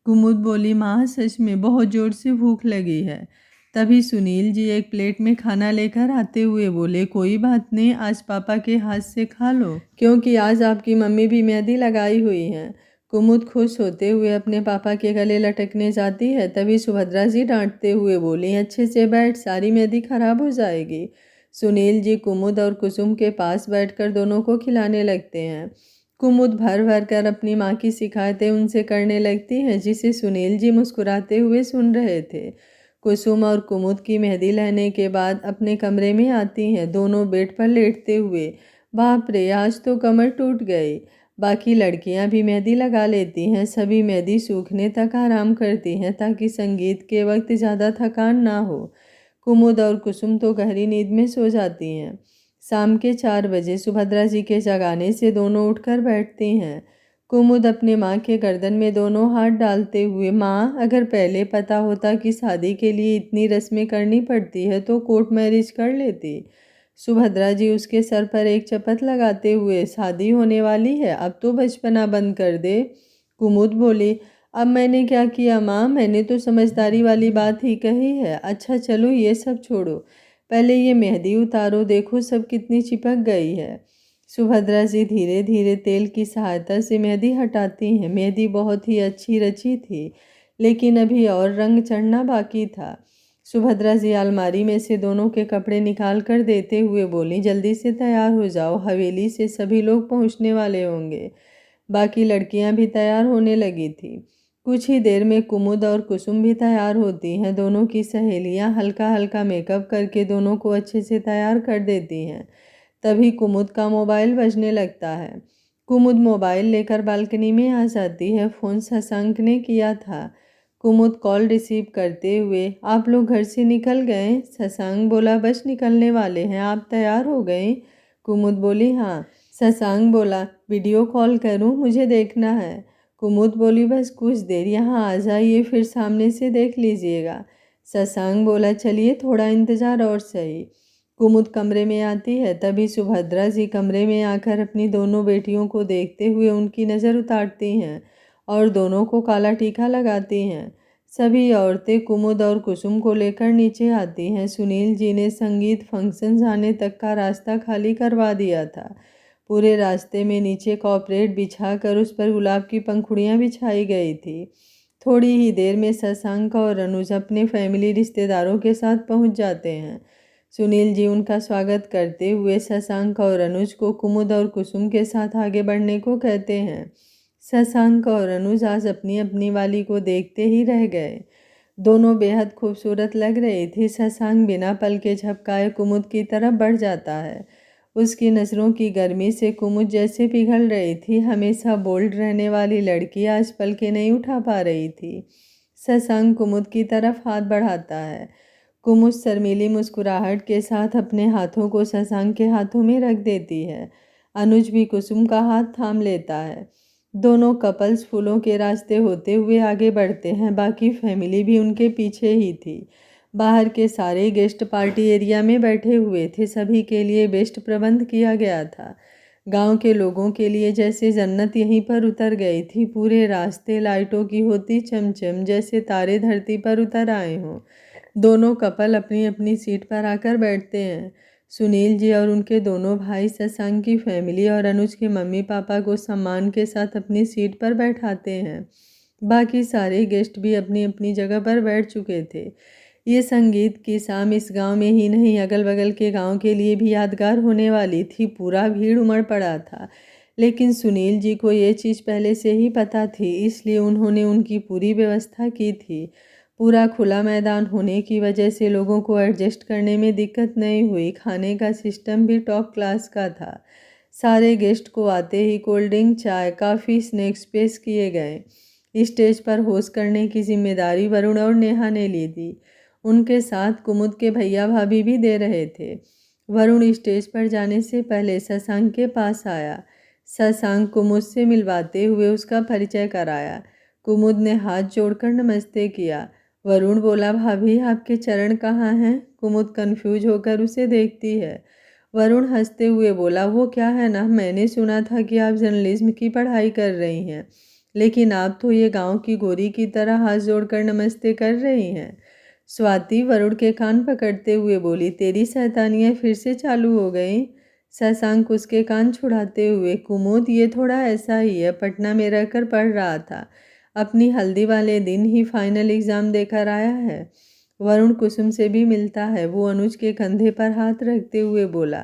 कुमुद बोली, माँ सच में बहुत ज़ोर से भूख लगी है। तभी सुनील जी एक प्लेट में खाना लेकर आते हुए बोले, कोई बात नहीं, आज पापा के हाथ से खा लो, क्योंकि आज आपकी मम्मी भी मेहंदी लगाई हुई हैं। कुमुद खुश होते हुए अपने पापा के गले लटकने जाती है। तभी सुभद्रा जी डांटते हुए बोली, अच्छे से बैठ, सारी मेहंदी खराब हो जाएगी। सुनील जी कुमुद और कुसुम के पास बैठकर दोनों को खिलाने लगते हैं। कुमुद भर भर कर अपनी माँ की शिकायतें उनसे करने लगती हैं, जिसे सुनील जी मुस्कुराते हुए सुन रहे थे। कुसुम और कुमुद की मेहंदी लेने के बाद अपने कमरे में आती हैं, दोनों बेड पर लेटते हुए। बाप रे, आज तो कमर टूट गई। बाकी लड़कियां भी मेहंदी लगा लेती हैं। सभी मेहंदी सूखने तक आराम करती हैं ताकि संगीत के वक्त ज़्यादा थकान ना हो। कुमुद और कुसुम तो गहरी नींद में सो जाती हैं। शाम के 4 बजे सुभद्रा जी के जगाने से दोनों उठकर बैठती हैं। कुमुद अपने माँ के गर्दन में दोनों हाथ डालते हुए, माँ अगर पहले पता होता कि शादी के लिए इतनी रस्में करनी पड़ती है तो कोर्ट मैरिज कर लेती। सुभद्रा जी उसके सर पर एक चपत लगाते हुए, शादी होने वाली है, अब तो बचपना बंद कर दे। कुमुद बोली, अब मैंने क्या किया माँ, मैंने तो समझदारी वाली बात ही कही है। अच्छा चलो ये सब छोड़ो, पहले ये मेहंदी उतारो, देखो सब कितनी चिपक गई है। सुभद्रा जी धीरे धीरे तेल की सहायता से मेहंदी हटाती हैं। मेहंदी बहुत ही अच्छी रची थी, लेकिन अभी और रंग चढ़ना बाकी था। सुभद्रा जी अलमारी में से दोनों के कपड़े निकाल कर देते हुए बोली, जल्दी से तैयार हो जाओ, हवेली से सभी लोग पहुंचने वाले होंगे। बाकी लड़कियां भी तैयार होने लगी थी। कुछ ही देर में कुमुद और कुसुम भी तैयार होती हैं। दोनों की सहेलियां हल्का हल्का मेकअप करके दोनों को अच्छे से तैयार कर देती हैं। तभी कुमुद का मोबाइल बजने लगता है। कुमुद मोबाइल लेकर बालकनी में आ जाती है। फ़ोन शशांक ने किया था। कुमुद कॉल रिसीव करते हुए, आप लोग घर से निकल गए? शशांक बोला, बस निकलने वाले हैं, आप तैयार हो गए? कुमुद बोली, हाँ। शशांक बोला, वीडियो कॉल करूं, मुझे देखना है। कुमुद बोली, बस कुछ देर यहाँ आ जाइए, फिर सामने से देख लीजिएगा। शशांक बोला, चलिए थोड़ा इंतजार और सही। कुमुद कमरे में आती है, तभी सुभद्रा जी कमरे में आकर अपनी दोनों बेटियों को देखते हुए उनकी नज़र उतारती हैं और दोनों को काला टीका लगाती हैं। सभी औरतें कुमुद और कुसुम को लेकर नीचे आती हैं। सुनील जी ने संगीत फंक्शन जाने तक का रास्ता खाली करवा दिया था। पूरे रास्ते में नीचे कॉर्पोरेट बिछाकर उस पर गुलाब की पंखुड़ियाँ बिछाई गई थी। थोड़ी ही देर में शशांक और अनुज अपने फैमिली रिश्तेदारों के साथ पहुंच जाते हैं। सुनील जी उनका स्वागत करते हुए शशांक और अनुज को कुमुद और कुसुम के साथ आगे बढ़ने को कहते हैं। शशांक और अनुज आज अपनी अपनी वाली को देखते ही रह गए। दोनों बेहद खूबसूरत लग रही थी। शशांक बिना पल के झपकाए कुमुद की तरफ बढ़ जाता है। उसकी नज़रों की गर्मी से कुमुद जैसे पिघल रही थी। हमेशा बोल्ड रहने वाली लड़की आज पलकें नहीं उठा पा रही थी। शशांक कुमुद की तरफ हाथ बढ़ाता है। कुमुद शर्मीली मुस्कुराहट के साथ अपने हाथों को शशांक के हाथों में रख देती है। अनुज भी कुसुम का हाथ थाम लेता है। दोनों कपल्स फूलों के रास्ते होते हुए आगे बढ़ते हैं। बाकी फैमिली भी उनके पीछे ही थी। बाहर के सारे गेस्ट पार्टी एरिया में बैठे हुए थे। सभी के लिए बेस्ट प्रबंध किया गया था। गांव के लोगों के लिए जैसे जन्नत यहीं पर उतर गई थी। पूरे रास्ते लाइटों की होती चमचम, जैसे तारे धरती पर उतर आए हों। दोनों कपल अपनी अपनी सीट पर आकर बैठते हैं। सुनील जी और उनके दोनों भाई शशांक की फैमिली और अनुज के मम्मी पापा को सम्मान के साथ अपनी सीट पर बैठाते हैं। बाकी सारे गेस्ट भी अपनी अपनी जगह पर बैठ चुके थे। ये संगीत की शाम इस गांव में ही नहीं, अगल बगल के गांव के लिए भी यादगार होने वाली थी। पूरा भीड़ उमड़ पड़ा था, लेकिन सुनील जी को ये चीज़ पहले से ही पता थी, इसलिए उन्होंने उनकी पूरी व्यवस्था की थी। पूरा खुला मैदान होने की वजह से लोगों को एडजस्ट करने में दिक्कत नहीं हुई। खाने का सिस्टम भी टॉप क्लास का था। सारे गेस्ट को आते ही कोल्ड ड्रिंक, चाय, काफ़ी स्नैक्स पेश किए गए। स्टेज पर होस्ट करने की जिम्मेदारी वरुण और नेहा ने ली थी। उनके साथ कुमुद के भैया भाभी भी दे रहे थे। वरुण स्टेज पर जाने से पहले शशांक के पास आया। शशांक कुमुद से मिलवाते हुए उसका परिचय कराया। कुमुद ने हाथ जोड़कर नमस्ते किया। वरुण बोला, भाभी आपके चरण कहाँ हैं? कुमुद कंफ्यूज होकर उसे देखती है। वरुण हंसते हुए बोला, वो क्या है ना, मैंने सुना था कि आप जर्नलिज्म की पढ़ाई कर रही हैं, लेकिन आप तो ये गांव की गोरी की तरह हाथ जोड़कर नमस्ते कर रही हैं। स्वाति वरुण के कान पकड़ते हुए बोली, तेरी शैतानियाँ फिर से चालू हो गई। शशांक उसके कान छुड़ाते हुए, कुमुद ये थोड़ा ऐसा ही है, पटना में रहकर पढ़ रहा था, अपनी हल्दी वाले दिन ही फाइनल एग्ज़ाम देकर आया है। वरुण कुसुम से भी मिलता है। वो अनुज के कंधे पर हाथ रखते हुए बोला,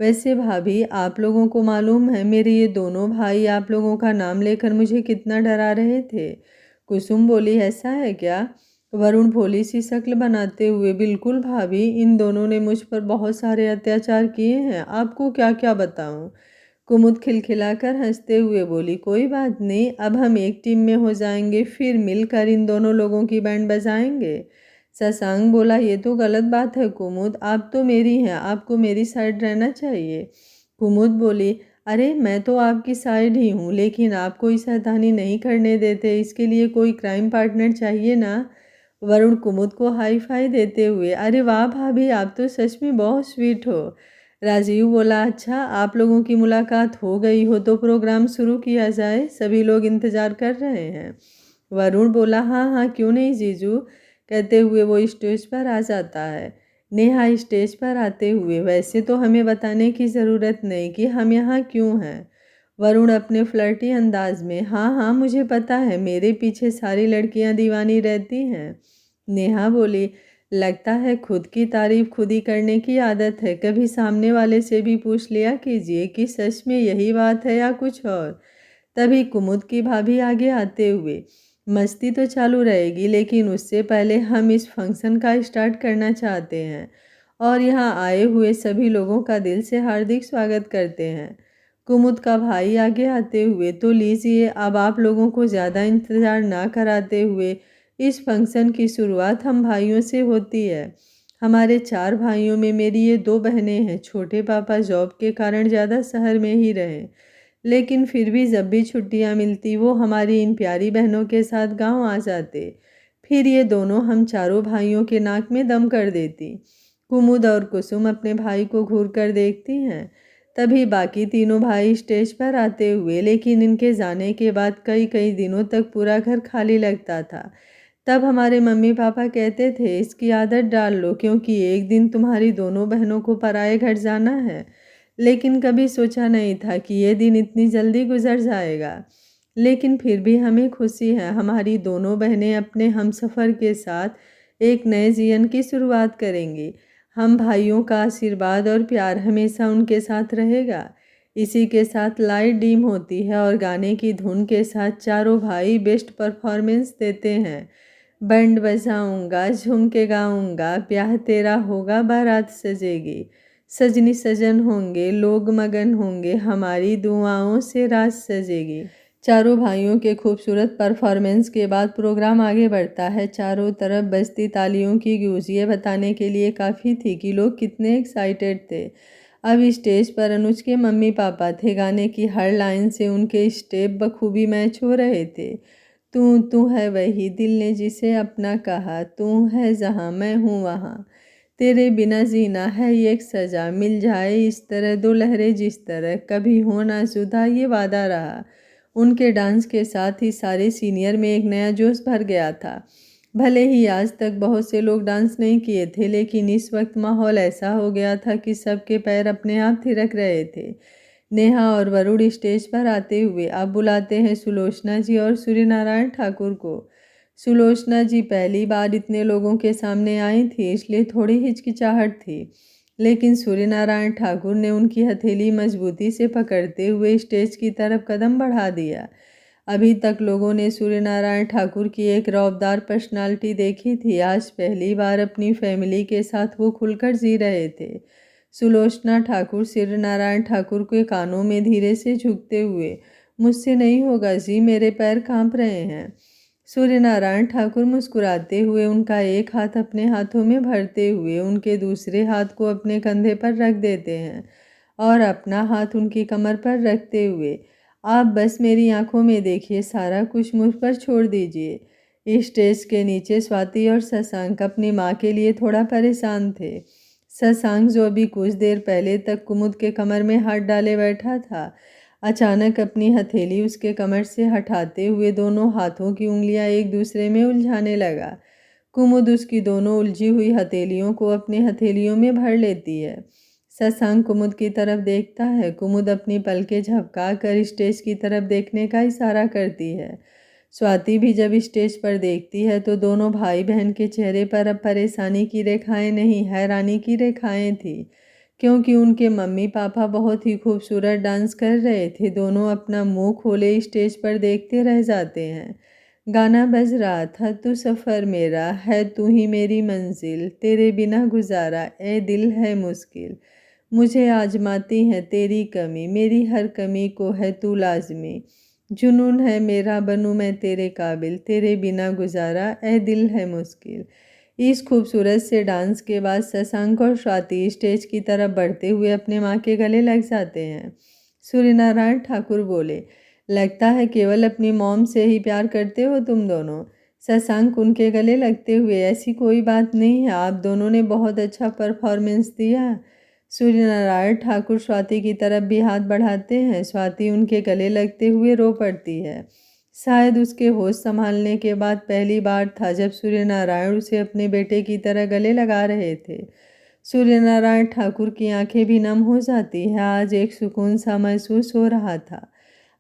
वैसे भाभी आप लोगों को मालूम है मेरे ये दोनों भाई आप लोगों का नाम लेकर मुझे कितना डरा रहे थे। कुसुम बोली, ऐसा है क्या? वरुण भोली सी शक्ल बनाते हुए, बिल्कुल भाभी, इन दोनों ने मुझ पर बहुत सारे अत्याचार किए हैं, आपको क्या क्या बताऊं। कुमुद खिलखिलाकर हंसते हुए बोली, कोई बात नहीं, अब हम एक टीम में हो जाएंगे, फिर मिलकर इन दोनों लोगों की बैंड बजाएंगे। शशांक बोला, ये तो गलत बात है कुमुद, आप तो मेरी हैं, आपको मेरी साइड रहना चाहिए। कुमुद बोली, अरे मैं तो आपकी साइड ही हूँ, लेकिन आप कोई शैतानी नहीं करने देते, इसके लिए कोई क्राइम पार्टनर चाहिए ना। वरुण कुमुद को हाई फाई देते हुए, अरे वाह भाभी, आप तो सच में बहुत स्वीट हो। राजीव बोला, अच्छा आप लोगों की मुलाकात हो गई हो तो प्रोग्राम शुरू किया जाए, सभी लोग इंतज़ार कर रहे हैं। वरुण बोला, हाँ हाँ क्यों नहीं जीजू, कहते हुए वो स्टेज पर आ जाता है। नेहा स्टेज पर आते हुए, वैसे तो हमें बताने की ज़रूरत नहीं कि हम यहाँ क्यों हैं। वरुण अपने फ्लर्टी अंदाज में, हाँ हाँ मुझे पता है, मेरे पीछे सारी लड़कियाँ दीवानी रहती हैं। नेहा बोली, लगता है खुद की तारीफ खुद ही करने की आदत है, कभी सामने वाले से भी पूछ लिया कीजिए कि सच में यही बात है या कुछ और। तभी कुमुद की भाभी आगे आते हुए, मस्ती तो चालू रहेगी, लेकिन उससे पहले हम इस फंक्शन का स्टार्ट करना चाहते हैं और यहाँ आए हुए सभी लोगों का दिल से हार्दिक स्वागत करते हैं। कुमुद का भाई आगे आते हुए, तो लीजिए अब आप लोगों को ज़्यादा इंतज़ार ना कराते हुए इस फंक्शन की शुरुआत हम भाइयों से होती है। हमारे 4 भाइयों में मेरी ये 2 बहनें हैं। छोटे पापा जॉब के कारण ज़्यादा शहर में ही रहे, लेकिन फिर भी जब भी छुट्टियाँ मिलती वो हमारी इन प्यारी बहनों के साथ गाँव आ जाते। फिर ये दोनों हम चारों भाइयों के नाक में दम कर देती। कुमुद और कुसुम अपने भाई को घूर कर देखती हैं। तभी बाकी तीनों भाई स्टेज पर आते हुए, लेकिन इनके जाने के बाद कई कई दिनों तक पूरा घर खाली लगता था। तब हमारे मम्मी पापा कहते थे, इसकी आदत डाल लो क्योंकि एक दिन तुम्हारी दोनों बहनों को पराए घर जाना है। लेकिन कभी सोचा नहीं था कि ये दिन इतनी जल्दी गुजर जाएगा। लेकिन फिर भी हमें खुशी है, हमारी दोनों बहनें अपने हमसफ़र के साथ एक नए जीवन की शुरुआत करेंगी। हम भाइयों का आशीर्वाद और प्यार हमेशा उनके साथ रहेगा। इसी के साथ लाइट डिम होती है और गाने की धुन के साथ चारों भाई बेस्ट परफॉर्मेंस देते हैं। बैंड बजाऊंगा, झूम के गाऊंगा, ब्याह तेरा होगा, बारात सजेगी, सजनी सजन होंगे, लोग मगन होंगे, हमारी दुआओं से रात सजेगी। चारों भाइयों के खूबसूरत परफॉर्मेंस के बाद प्रोग्राम आगे बढ़ता है। चारों तरफ बजती तालियों की गूंज ये बताने के लिए काफ़ी थी कि लोग कितने एक्साइटेड थे। अब स्टेज पर अनुज के मम्मी पापा थे। गाने की हर लाइन से उनके स्टेप बखूबी मैच हो रहे थे। तू है वही दिल ने जिसे अपना कहा, तू है जहाँ मैं हूँ वहाँ, तेरे बिना जीना है ये एक सजा, मिल जाए इस तरह दो लहरें जिस तरह, कभी हो ना जुदा ये वादा रहा। उनके डांस के साथ ही सारे सीनियर में एक नया जोश भर गया था। भले ही आज तक बहुत से लोग डांस नहीं किए थे, लेकिन इस वक्त माहौल ऐसा हो गया था कि सबके पैर अपने आप थिरक रहे थे। नेहा और वरुण स्टेज पर आते हुए अब बुलाते हैं सुलोचना जी और सूर्यनारायण ठाकुर को। सुलोचना जी पहली बार इतने लोगों के सामने आई थी, इसलिए थोड़ी हिचकिचाहट थी, लेकिन सूर्यनारायण ठाकुर ने उनकी हथेली मजबूती से पकड़ते हुए स्टेज की तरफ कदम बढ़ा दिया। अभी तक लोगों ने सूर्यनारायण ठाकुर की एक रौबदार पर्सनालिटी देखी थी, आज पहली बार अपनी फैमिली के साथ वो खुलकर जी रहे थे। सुलोचना ठाकुर सूर्यनारायण ठाकुर के कानों में धीरे से झुकते हुए, मुझसे नहीं होगा जी, मेरे पैर कांप रहे हैं। सूर्यनारायण ठाकुर मुस्कुराते हुए उनका एक हाथ अपने हाथों में भरते हुए उनके दूसरे हाथ को अपने कंधे पर रख देते हैं और अपना हाथ उनकी कमर पर रखते हुए, आप बस मेरी आंखों में देखिए, सारा कुछ मुझ पर छोड़ दीजिए। इस स्टेज के नीचे स्वाति और शशांक अपनी माँ के लिए थोड़ा परेशान थे। शशांक जो अभी कुछ देर पहले तक कुमुद के कमर में हाथ डाले बैठा था, अचानक अपनी हथेली उसके कमर से हटाते हुए दोनों हाथों की उंगलियां एक दूसरे में उलझाने लगा। कुमुद उसकी दोनों उलझी हुई हथेलियों को अपनी हथेलियों में भर लेती है। शशांक कुमुद की तरफ देखता है। कुमुद अपनी पलकें झपका कर स्टेज की तरफ देखने का इशारा करती है। स्वाति भी जब स्टेज पर देखती है तो दोनों भाई बहन के चेहरे पर अब परेशानी की रेखाएं नहीं, हैरानी की रेखाएं थी, क्योंकि उनके मम्मी पापा बहुत ही खूबसूरत डांस कर रहे थे। दोनों अपना मुंह खोले स्टेज पर देखते रह जाते हैं। गाना बज रहा था, तू सफ़र मेरा है, तू ही मेरी मंजिल, तेरे बिना गुजारा ए दिल है मुश्किल, मुझे आजमाती है तेरी कमी, मेरी हर कमी को है तू लाजमी, जुनून है मेरा बनूं मैं तेरे काबिल, तेरे बिना गुजारा ए दिल है मुश्किल। इस खूबसूरत से डांस के बाद शशांक और स्वाति स्टेज की तरफ बढ़ते हुए अपने माँ के गले लग जाते हैं। सूर्यनारायण ठाकुर बोले, लगता है केवल अपनी मॉम से ही प्यार करते हो तुम दोनों। शशांक उनके गले लगते हुए, ऐसी कोई बात नहीं है, आप दोनों ने बहुत अच्छा परफॉर्मेंस दिया। सूर्यनारायण ठाकुर स्वाति की तरफ भी हाथ बढ़ाते हैं। स्वाति उनके गले लगते हुए रो पड़ती है। शायद उसके होश संभालने के बाद पहली बार था जब सूर्यनारायण उसे अपने बेटे की तरह गले लगा रहे थे। सूर्यनारायण ठाकुर की आंखें भी नम हो जाती है। आज एक सुकून सा महसूस हो रहा था।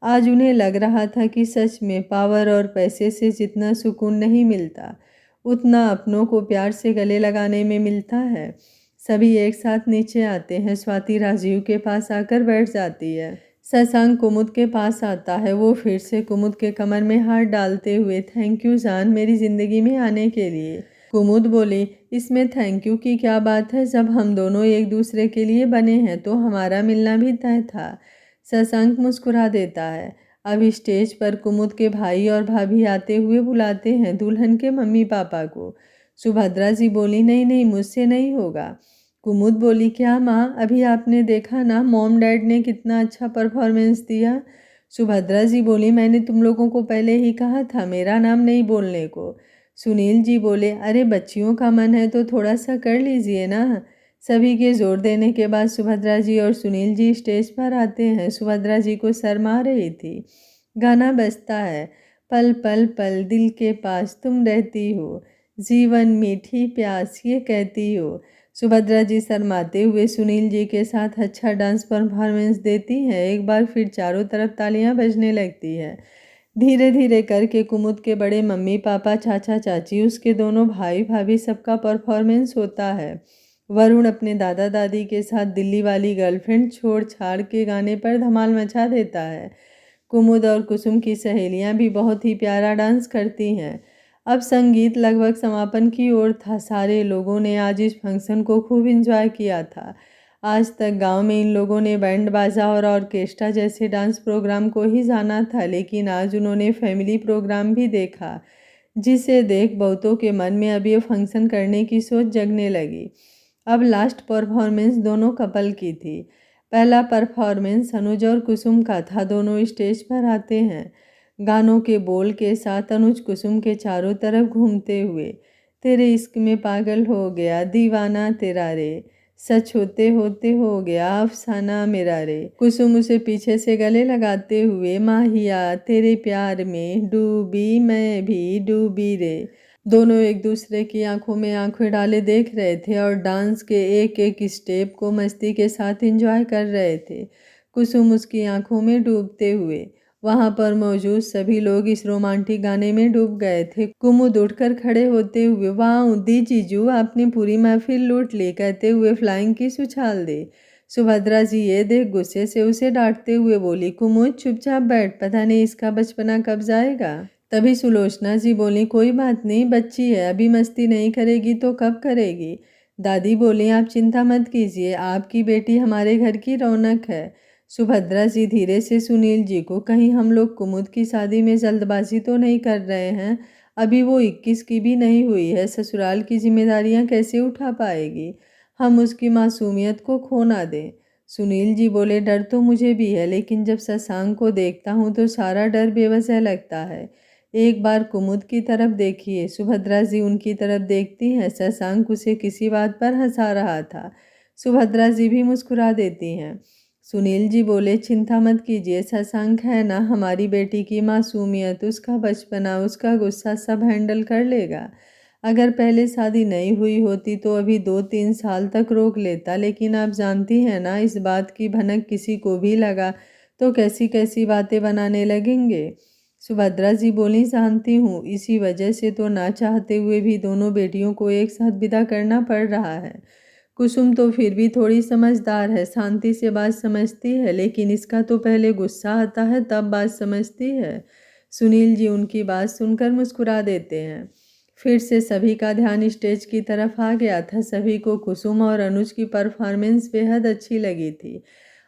आज उन्हें लग रहा था कि सच में पावर और पैसे से जितना सुकून नहीं मिलता, उतना अपनों को प्यार से गले लगाने में मिलता है। सभी एक साथ नीचे आते हैं। स्वाति राजीव के पास आकर बैठ जाती है। शशांक कुमुद के पास आता है। वो फिर से कुमुद के कमर में हाथ डालते हुए, थैंक यू जान, मेरी ज़िंदगी में आने के लिए। कुमुद बोली, इसमें थैंक यू की क्या बात है, जब हम दोनों एक दूसरे के लिए बने हैं तो हमारा मिलना भी तय था। शशांक मुस्कुरा देता है। अब स्टेज पर कुमुद के भाई और भाभी आते हुए बुलाते हैं दुल्हन के मम्मी पापा को। सुभद्रा जी बोली, नहीं नहीं, मुझसे नहीं होगा। कुमुद बोली, क्या माँ, अभी आपने देखा ना मॉम डैड ने कितना अच्छा परफॉर्मेंस दिया। सुभद्रा जी बोली, मैंने तुम लोगों को पहले ही कहा था मेरा नाम नहीं बोलने को। सुनील जी बोले, अरे बच्चियों का मन है तो थोड़ा सा कर लीजिए ना। सभी के जोर देने के बाद सुभद्रा जी और सुनील जी स्टेज पर आते हैं। सुभद्रा जी को शर्मा रही थी। गाना बजता है, पल पल पल दिल के पास तुम रहती हो, जीवन मीठी प्यास ये कहती हो। सुभद्रा जी शर्माते हुए सुनील जी के साथ अच्छा डांस परफॉर्मेंस देती हैं। एक बार फिर चारों तरफ तालियां बजने लगती है। धीरे धीरे करके कुमुद के बड़े मम्मी पापा, चाचा चाची, उसके दोनों भाई भाभी, सबका परफॉर्मेंस होता है। वरुण अपने दादा दादी के साथ दिल्ली वाली गर्लफ्रेंड छोड़ छाड़ के गाने पर धमाल मचा देता है। कुमुद और कुसुम की सहेलियां भी बहुत ही प्यारा डांस करती हैं। अब संगीत लगभग समापन की ओर था। सारे लोगों ने आज इस फंक्शन को खूब एंजॉय किया था। आज तक गांव में इन लोगों ने बैंड बाजा और ऑर्केस्ट्रा जैसे डांस प्रोग्राम को ही जाना था, लेकिन आज उन्होंने फैमिली प्रोग्राम भी देखा, जिसे देख बहुतों के मन में अब ये फंक्शन करने की सोच जगने लगी। अब लास्ट परफॉर्मेंस दोनों कपल की थी। पहला परफॉर्मेंस अनुज और कुसुम का था। दोनों स्टेज पर आते हैं। गानों के बोल के साथ अनुज कुसुम के चारों तरफ घूमते हुए, तेरे इश्क में पागल हो गया दीवाना तेरा रे, सच होते होते हो गया अफसाना मेरा रे। कुसुम उसे पीछे से गले लगाते हुए, माहिया तेरे प्यार में डूबी मैं भी डूबी रे। दोनों एक दूसरे की आंखों में आंखें डाले देख रहे थे और डांस के एक एक स्टेप को मस्ती के साथ एंजॉय कर रहे थे। कुसुम उसकी आंखों में डूबते हुए, वहां पर मौजूद सभी लोग इस रोमांटिक गाने में डूब गए थे। कुमुद उठकर खड़े होते हुए, वाह दी जीजू, आपने पूरी महफिल लूट ली, कहते हुए फ्लाइंग किस उछाल दे। सुभद्रा जी ये देख गुस्से से उसे डांटते हुए बोली, कुमुद चुपचाप बैठ, पता नहीं इसका बचपना कब जाएगा। तभी सुलोचना जी बोली, कोई बात नहीं, बच्ची है, अभी मस्ती नहीं करेगी तो कब करेगी। दादी बोली, आप चिंता मत कीजिए, आपकी बेटी हमारे घर की रौनक है। सुभद्रा जी धीरे से सुनील जी को, कहीं हम लोग कुमुद की शादी में जल्दबाजी तो नहीं कर रहे हैं, अभी वो 21 की भी नहीं हुई है, ससुराल की जिम्मेदारियां कैसे उठा पाएगी, हम उसकी मासूमियत को खो ना दें। सुनील जी बोले, डर तो मुझे भी है, लेकिन जब शशांक को देखता हूँ तो सारा डर बेवजह लगता है। एक बार कुमुद की तरफ देखिए। सुभद्रा जी उनकी तरफ देखती हैं। शशांक उसे किसी बात पर हंसा रहा था। सुभद्रा जी भी मुस्कुरा देती हैं। सुनील जी बोले, चिंता मत कीजिए, शशांक है ना, हमारी बेटी की मासूमियत, उसका बचपना, उसका गुस्सा सब हैंडल कर लेगा। अगर पहले शादी नहीं हुई होती तो अभी 2-3 साल तक रोक लेता, लेकिन आप जानती हैं ना, इस बात की भनक किसी को भी लगा तो कैसी कैसी बातें बनाने लगेंगे। सुभद्रा जी बोली, जानती हूँ, इसी वजह से तो ना चाहते हुए भी दोनों बेटियों को एक साथ विदा करना पड़ रहा है। कुसुम तो फिर भी थोड़ी समझदार है, शांति से बात समझती है, लेकिन इसका तो पहले गुस्सा आता है तब बात समझती है। सुनील जी उनकी बात सुनकर मुस्कुरा देते हैं। फिर से सभी का ध्यान स्टेज की तरफ आ गया था। सभी को कुसुम और अनुज की परफॉर्मेंस बेहद अच्छी लगी थी।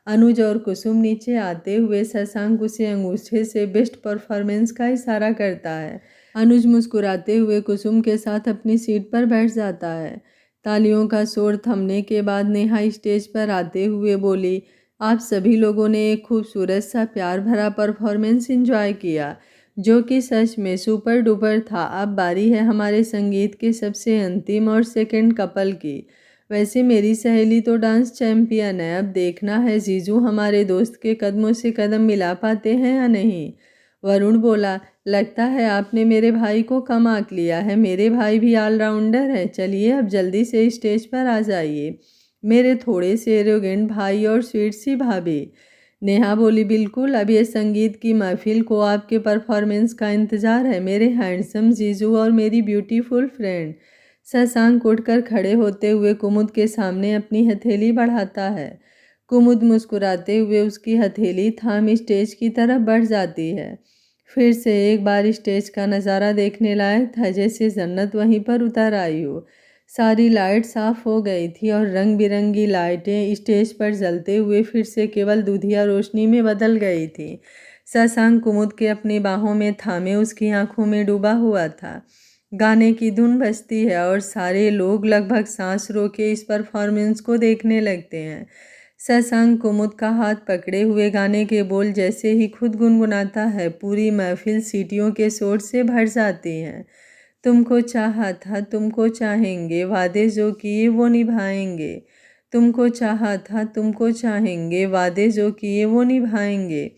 अनुज और कुसुम नीचे आते हुए शशांक उसे अंगूठे से बेस्ट परफॉर्मेंस का इशारा करता है। अनुज मुस्कुराते हुए कुसुम के साथ अपनी सीट पर बैठ जाता है। तालियों का शोर थमने के बाद नेहा स्टेज पर आते हुए बोली, आप सभी लोगों ने एक खूबसूरत सा प्यार भरा परफॉर्मेंस एंजॉय किया, जो कि सच में सुपर डुपर था। अब बारी है हमारे संगीत के सबसे अंतिम और सेकंड कपल की। वैसे मेरी सहेली तो डांस चैंपियन है, अब देखना है जीजू हमारे दोस्त के कदमों से कदम मिला पाते हैं या नहीं। वरुण बोला, लगता है आपने मेरे भाई को कम आंक लिया है, मेरे भाई भी ऑलराउंडर है। चलिए अब जल्दी से स्टेज पर आ जाइए, मेरे थोड़े से एरोगेंट भाई और स्वीट सी भाभी। नेहा बोली, बिल्कुल, अब ये संगीत की महफिल को आपके परफॉर्मेंस का इंतज़ार है, मेरे हैंडसम जीजू और मेरी ब्यूटीफुल फ्रेंड। शशांक उठकर खड़े होते हुए कुमुद के सामने अपनी हथेली बढ़ाता है। कुमुद मुस्कुराते हुए उसकी हथेली थाम स्टेज की तरफ बढ़ जाती है। फिर से एक बार स्टेज का नज़ारा देखने लायक था, जैसे जन्नत वहीं पर उतर आई हो। सारी लाइट साफ हो गई थी और रंग बिरंगी लाइटें स्टेज पर जलते हुए फिर से केवल दूधिया रोशनी में बदल गई थी। शशांक कुमुद के अपनी बाहों में थामे उसकी आंखों में डूबा हुआ था। गाने की धुन बजती है और सारे लोग लगभग सांस रोके इस परफॉर्मेंस को देखने लगते हैं। शशांक कुमुद का हाथ पकड़े हुए गाने के बोल जैसे ही खुद गुनगुनाता है, पूरी महफिल सीटियों के शोर से भर जाती है। तुमको चाहा था, तुमको चाहेंगे, वादे जो किए वो निभाएंगे। तुमको चाहा था, तुमको चाहेंगे, वादे जो किए वो निभाएंगे।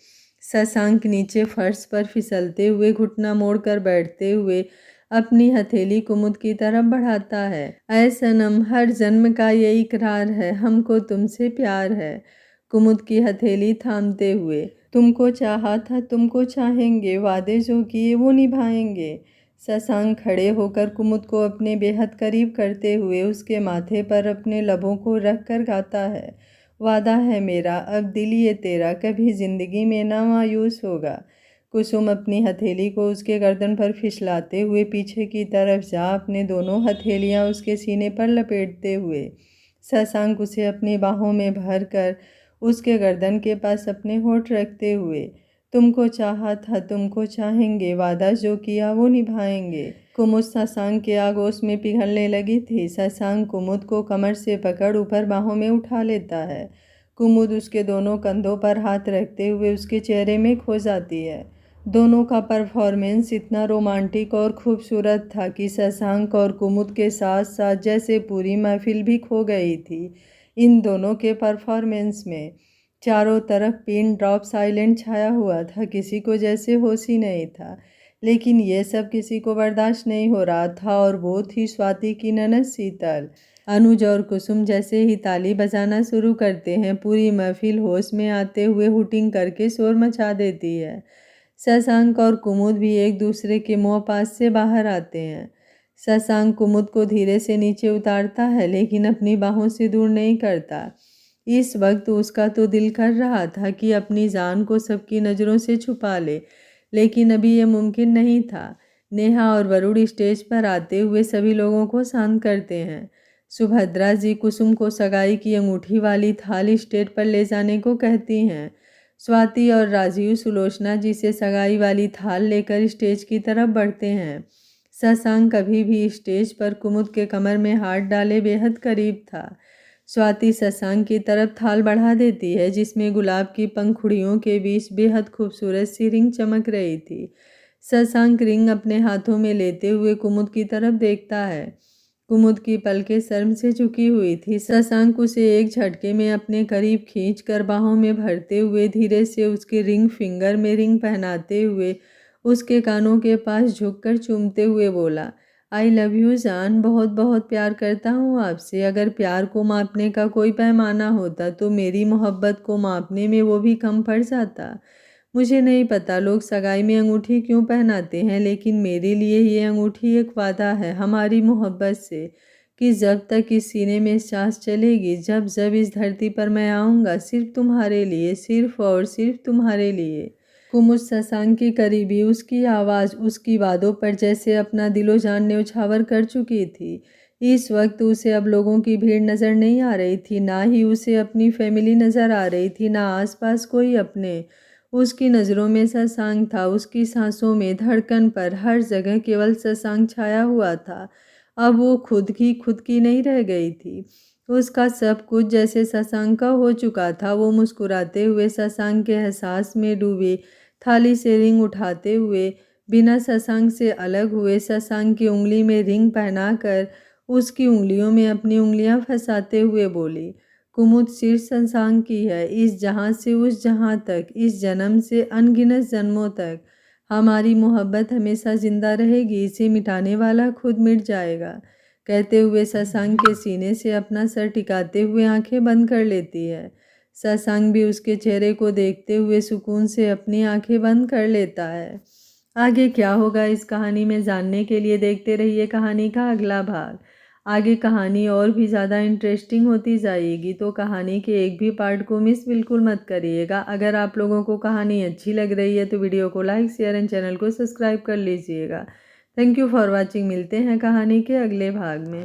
शशांक नीचे फर्श पर फिसलते हुए, घुटना मोड़कर बैठते हुए अपनी हथेली कुमुद की तरफ बढ़ाता है। ऐ सनम, हर जन्म का ये इकरार है, हमको तुमसे प्यार है। कुमुद की हथेली थामते हुए, तुमको चाहा था, तुमको चाहेंगे, वादे जो किए वो निभाएंगे। शशांक खड़े होकर कुमुद को अपने बेहद करीब करते हुए उसके माथे पर अपने लबों को रख कर गाता है। वादा है मेरा, अब दिल ये तेरा, कभी जिंदगी में ना मायूस होगा। कुसुम अपनी हथेली को उसके गर्दन पर फिसलाते हुए पीछे की तरफ जा अपने दोनों हथेलियां उसके सीने पर लपेटते हुए शशांक उसे अपनी बाहों में भर कर उसके गर्दन के पास अपने होठ रखते हुए, तुमको चाहा था, तुमको चाहेंगे, वादा जो किया वो निभाएंगे। कुमुद शशांक के आगोश में पिघलने लगी थी। शशांक कुमुद को कमर से पकड़ ऊपर बाहों में उठा लेता है। कुमुद उसके दोनों कंधों पर हाथ रखते हुए उसके चेहरे में खो जाती है। दोनों का परफॉर्मेंस इतना रोमांटिक और खूबसूरत था कि शशांक और कुमुद के साथ साथ जैसे पूरी महफिल भी खो गई थी इन दोनों के परफॉर्मेंस में। चारों तरफ पिन ड्रॉप साइलेंट छाया हुआ था, किसी को जैसे होश ही नहीं था। लेकिन यह सब किसी को बर्दाश्त नहीं हो रहा था और वो थी स्वाति की ननद शीतल। अनुज और कुसुम जैसे ही ताली बजाना शुरू करते हैं, पूरी महफिल होश में आते हुए हुटिंग करके शोर मचा देती है। शशांक और कुमुद भी एक दूसरे के मुंह पास से बाहर आते हैं। शशांक कुमुद को धीरे से नीचे उतारता है, लेकिन अपनी बाहों से दूर नहीं करता। इस वक्त उसका तो दिल कर रहा था कि अपनी जान को सबकी नज़रों से छुपा ले, लेकिन अभी यह मुमकिन नहीं था। नेहा और वरुण स्टेज पर आते हुए सभी लोगों को शांत करते हैं। सुभद्रा जी कुसुम को सगाई की अंगूठी वाली थाल स्टेज पर ले जाने को कहती हैं। स्वाति और राजीव सुलोचना जी से सगाई वाली थाल लेकर स्टेज की तरफ बढ़ते हैं। शशांक कभी भी स्टेज पर कुमुद के कमर में हाथ डाले बेहद करीब था। स्वाति शशांक की तरफ थाल बढ़ा देती है, जिसमें गुलाब की पंखुड़ियों के बीच बेहद खूबसूरत सी रिंग चमक रही थी। शशांक रिंग अपने हाथों में लेते हुए कुमुद की तरफ देखता है। कुमुद की पलकें शर्म से झुकी हुई थी। शशांक उसे एक झटके में अपने करीब खींच कर बाहों में भरते हुए धीरे से उसके रिंग फिंगर में रिंग पहनाते हुए उसके कानों के पास झुककर चूमते हुए बोला, आई लव यू जान, बहुत बहुत प्यार करता हूँ आपसे। अगर प्यार को मापने का कोई पैमाना होता तो मेरी मोहब्बत को मापने में वो भी कम पड़ जाता। मुझे नहीं पता लोग सगाई में अंगूठी क्यों पहनाते हैं, लेकिन मेरे लिए ये अंगूठी एक वादा है हमारी मोहब्बत से कि जब तक इस सीने में सांस चलेगी, जब जब इस धरती पर मैं आऊँगा, सिर्फ तुम्हारे लिए, सिर्फ और सिर्फ तुम्हारे लिए। कुमुद शशांक की करीबी, उसकी आवाज़ उसकी बातों पर जैसे अपना दिलो जान न्यौछावर कर चुकी थी। इस वक्त उसे अब लोगों की भीड़ नज़र नहीं आ रही थी, ना ही उसे अपनी फैमिली नज़र आ रही थी, ना आसपास कोई अपने। उसकी नज़रों में शशांक था, उसकी सांसों में, धड़कन पर, हर जगह केवल शशांक छाया हुआ था। अब वो खुद की नहीं रह गई थी। उसका सब कुछ जैसे शशांक का हो चुका था। वो मुस्कुराते हुए शशांक के एहसास में डूबी थाली से रिंग उठाते हुए, बिना शशांक से अलग हुए, शशांक की उंगली में रिंग पहनाकर उसकी उंगलियों में अपनी उंगलियां फंसाते हुए बोली, कुमुद सिर्फ शशांक की है, इस जहां से उस जहां तक, इस जन्म से अनगिनत जन्मों तक हमारी मोहब्बत हमेशा जिंदा रहेगी, इसे मिटाने वाला खुद मिट जाएगा। कहते हुए शशांक के सीने से अपना सर टिकाते हुए आंखें बंद कर लेती है। शशांक भी उसके चेहरे को देखते हुए सुकून से अपनी आंखें बंद कर लेता है। आगे क्या होगा इस कहानी में जानने के लिए देखते रहिए कहानी का अगला भाग। आगे कहानी और भी ज़्यादा इंटरेस्टिंग होती जाएगी, तो कहानी के एक भी पार्ट को मिस बिल्कुल मत करिएगा। अगर आप लोगों को कहानी अच्छी लग रही है तो वीडियो को लाइक, शेयर एंड चैनल को सब्सक्राइब कर लीजिएगा। Thank you for watching. मिलते हैं कहानी के अगले भाग में।